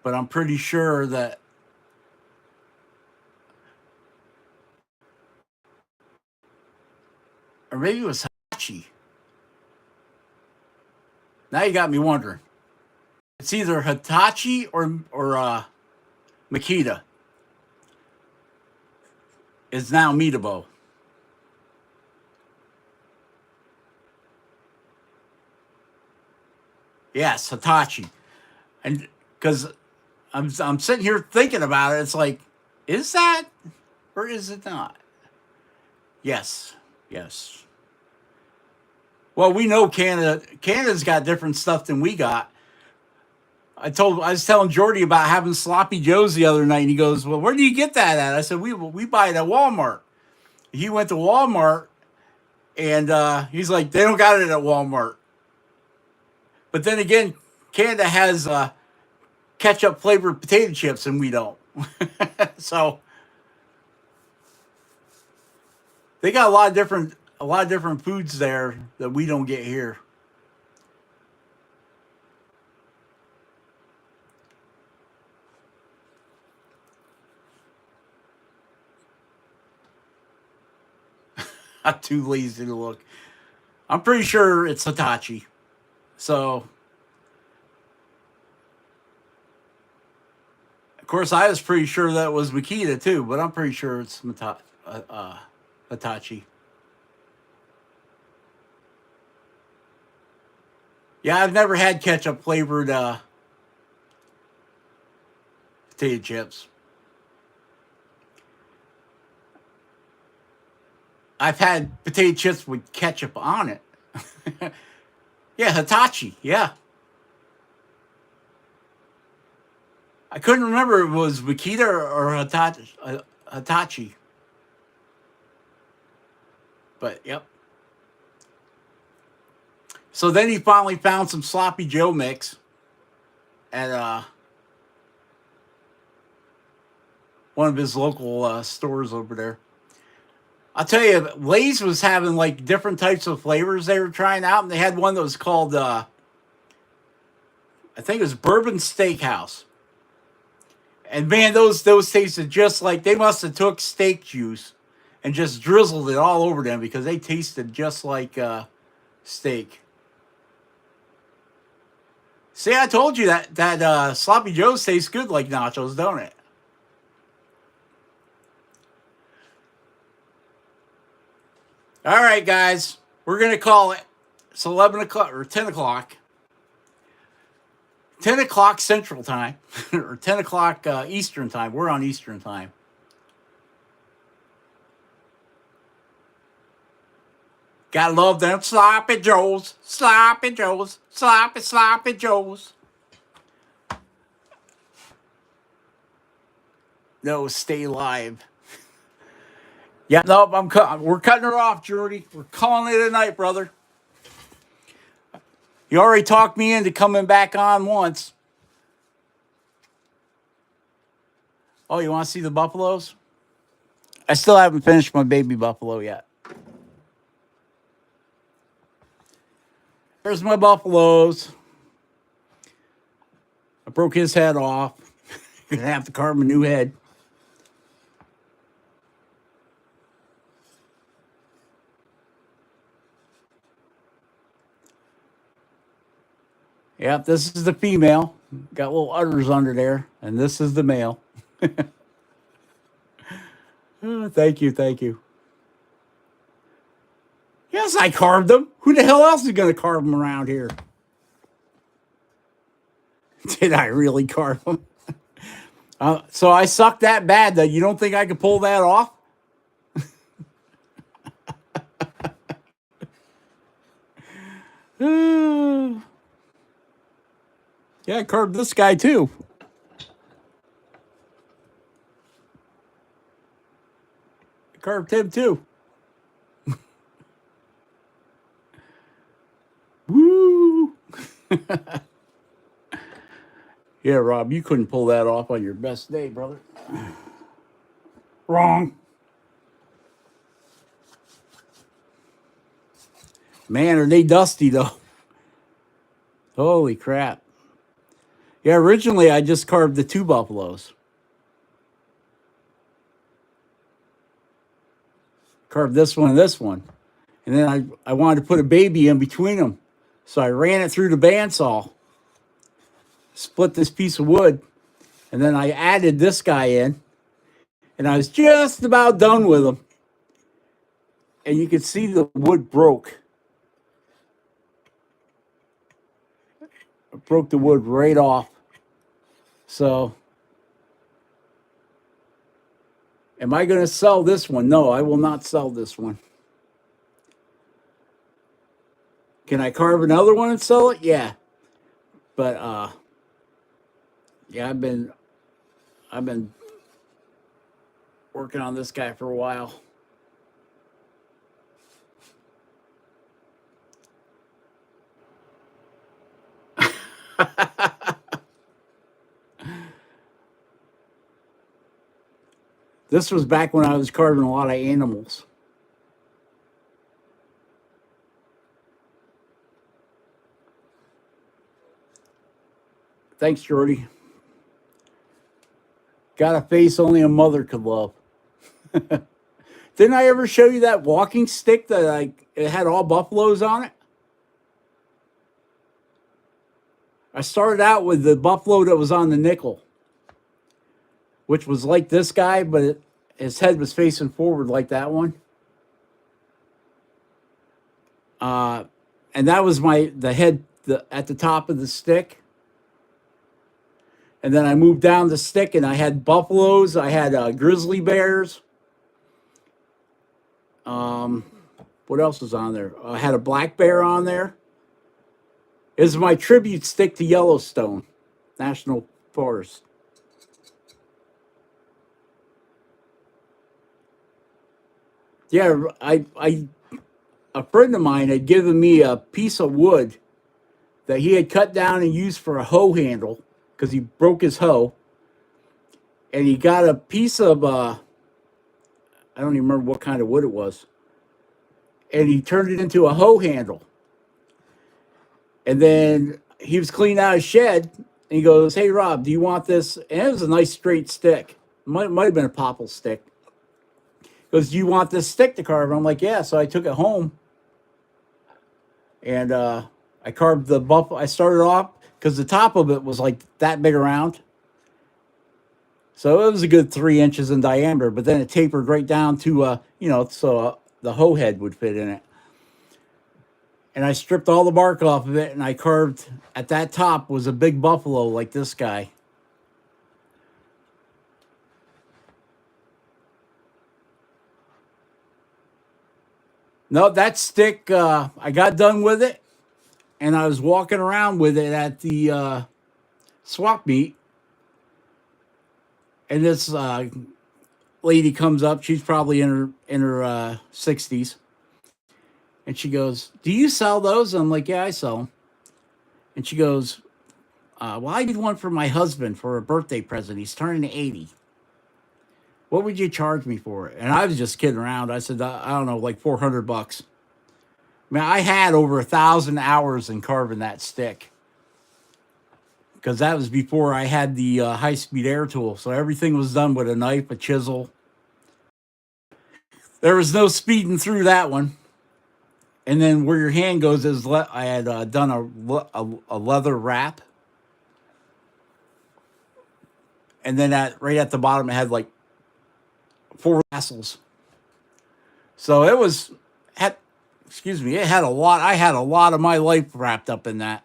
But I'm pretty sure that or maybe it was Hitachi. Now you got me wondering. It's either Hitachi or Makita. It's now Meatabo. Yes, Hitachi. And because I'm sitting here thinking about it, it's like, is that or is it not? Yes. Well, we know Canada's got different stuff than we got. I was telling Jordy about having sloppy joes the other night, and he goes, "Well, where do you get that at?" I said, "We buy it at Walmart." He went to Walmart, and he's like, "They don't got it at Walmart." But then again, Canada has ketchup flavored potato chips, and we don't. So they got a lot of different foods there that we don't get here. I'm too lazy to look. I'm pretty sure it's Hitachi. So, of course, I was pretty sure that was Makita too, but I'm pretty sure it's Hitachi. Yeah, I've never had ketchup flavored potato chips. I've had potato chips with ketchup on it. Yeah, Hitachi. Yeah. I couldn't remember if it was Makita or Hitachi. But, yep. So then he finally found some sloppy Joe mix at one of his local stores over there. I'll tell you, Lay's was having like different types of flavors they were trying out, and they had one that was called, I think it was Bourbon Steakhouse. And man, those tasted just like they must have took steak juice and just drizzled it all over them because they tasted just like steak. See, I told you that sloppy joes taste good like nachos, don't it? All right, guys, we're gonna call it. It's 11 o'clock or 10 o'clock. 10 o'clock Central Time, or 10 o'clock Eastern Time. We're on Eastern Time. Gotta love them sloppy joes, sloppy joes, sloppy joes. No, stay live. Yeah, nope, we're cutting her off, Jordy. We're calling it a night, brother. You already talked me into coming back on once. Oh, you want to see the buffaloes? I still haven't finished my baby buffalo yet. There's my buffaloes. I broke his head off. Gonna have to carve him a new head. Yep, this is the female. Got little udders under there, and this is the male. Oh, thank you, thank you. Yes, I carved them. Who the hell else is going to carve them around here? Did I really carve them? So I suck that bad that you don't think I could pull that off? Yeah, I carved this guy too. I carved him too. Woo! Yeah, Rob, you couldn't pull that off on your best day, brother. Wrong. Man, are they dusty, though. Holy crap. Yeah, originally I just carved the two buffaloes. Carved this one and this one. And then I wanted to put a baby in between them. So I ran it through the bandsaw. Split this piece of wood. And then I added this guy in. And I was just about done with him. And you could see the wood broke. I broke the wood right off. So, am I going to sell this one? No, I will not sell this one. Can I carve another one and sell it? Yeah. But yeah, I've been working on this guy for a while. This was back when I was carving a lot of animals. Thanks, Jordy. Got a face only a mother could love. Didn't I ever show you that walking stick that it had all buffaloes on it? I started out with the buffalo that was on the nickel, which was like this guy, but his head was facing forward like that one. And that was the head at the top of the stick. And then I moved down the stick and I had buffaloes. I had grizzly bears. What else was on there? I had a black bear on there. This is my tribute stick to Yellowstone National Forest. Yeah, a friend of mine had given me a piece of wood that he had cut down and used for a hoe handle because he broke his hoe. And he got a piece of, I don't even remember what kind of wood it was. And he turned it into a hoe handle. And then he was cleaning out his shed. And he goes, "Hey, Rob, do you want this?" And it was a nice straight stick. Might have been a popple stick. Goes, "Do you want this stick to carve?" I'm like, "Yeah." So I took it home and I carved the buffalo. I started off because the top of it was like that big around. So it was a good 3 inches in diameter, but then it tapered right down to, the hoe head would fit in it. And I stripped all the bark off of it and I carved at that top was a big buffalo like this guy. No, that stick, I got done with it and I was walking around with it at the swap meet. And this lady comes up. She's probably in her 60s. And she goes, "Do you sell those?" I'm like, "Yeah, I sell them." And she goes, "Well, I need one for my husband for a birthday present. He's turning 80. What would you charge me for it?" And I was just kidding around. I said, I don't know, like $400. I mean, I had over 1,000 hours in carving that stick because that was before I had the high-speed air tool. So everything was done with a knife, a chisel. There was no speeding through that one. And then where your hand goes is I had done a leather wrap, and then right at the bottom it had like 4 tassels. So it was had excuse me, it had a lot. I had a lot of my life wrapped up in that.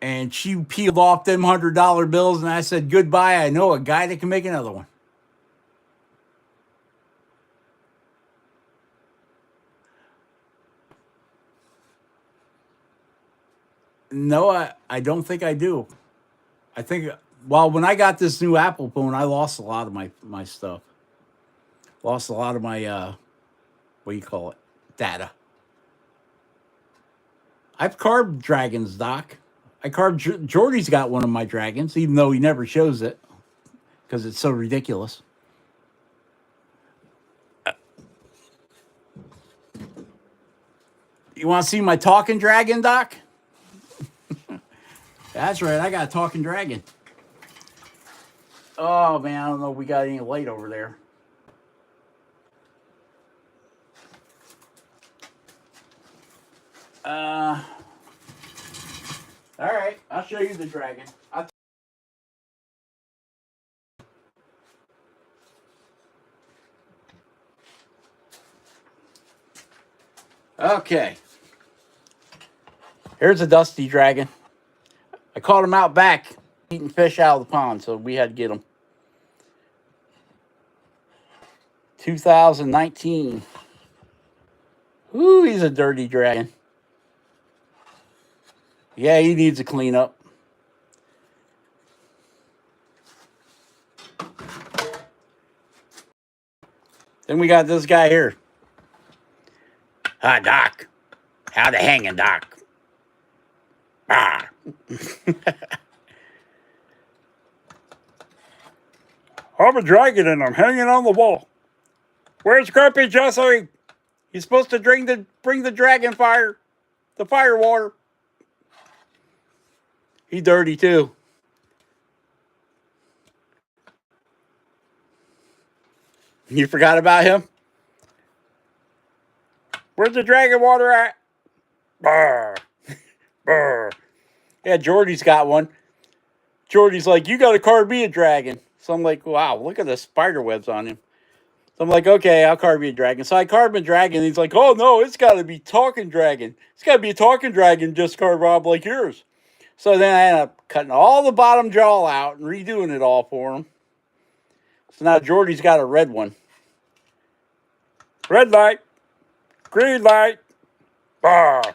And she peeled off them $100 bills, and I said goodbye. I know a guy that can make another one. No, I don't think I do. I think well, when I got this new Apple phone, I lost a lot of my stuff. Lost a lot of my what do you call it? Data. I've carved dragons, Doc. I carved Jordy's got one of my dragons, even though he never shows it because it's so ridiculous. You want to see my talking dragon, Doc? That's right. I got a talking dragon. Oh man, I don't know if we got any light over there. Uh, all right. I'll show you the dragon. Okay. Here's a dusty dragon. I caught him out back eating fish out of the pond, so we had to get him. 2019. Ooh, he's a dirty dragon. Yeah, he needs a cleanup. Then we got this guy here. Hi, Doc. How the hanging, Doc? Ah. I'm a dragon and I'm hanging on the wall. Where's Grumpy Jesse? He's supposed to bring the dragon fire, the fire water. He's dirty too. You forgot about him? Where's the dragon water at? Brr. Brr. Yeah, Jordy's got one. Jordy's like, "You got to carve me a dragon." So I'm like, "Wow, look at the spider webs on him." So I'm like, "Okay, I'll carve you a dragon." So I carved him a dragon. And he's like, "Oh no, it's got to be talking dragon. It's got to be a talking dragon just carved Rob like yours." So then I ended up cutting all the bottom jaw out and redoing it all for him. So now Jordy's got a red one. Red light, green light, bah.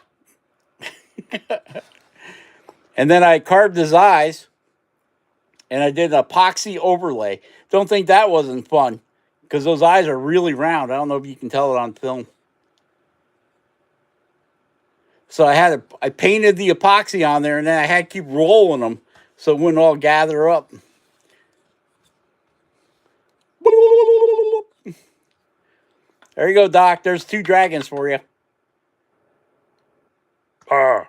And then I carved his eyes and I did an epoxy overlay. Don't think that wasn't fun because those eyes are really round. I don't know if you can tell it on film. So I painted the epoxy on there and then I had to keep rolling them so it wouldn't all gather up. There you go, Doc. There's 2 dragons for you. Ah.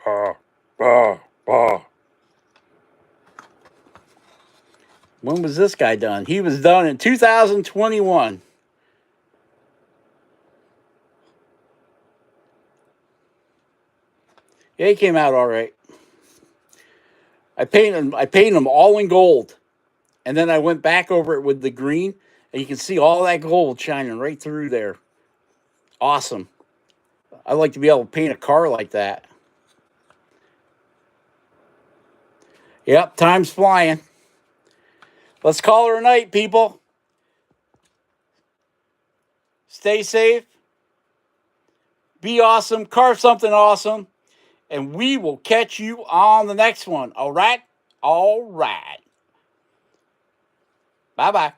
Ah. Ah. Ah. When was this guy done? He was done in 2021. Yeah, he came out all right. I painted him all in gold. And then I went back over it with the green, and you can see all that gold shining right through there. Awesome. I'd like to be able to paint a car like that. Yep, time's flying. Let's call her a night, people. Stay safe. Be awesome. Carve something awesome. And we will catch you on the next one. All right? All right. Bye-bye.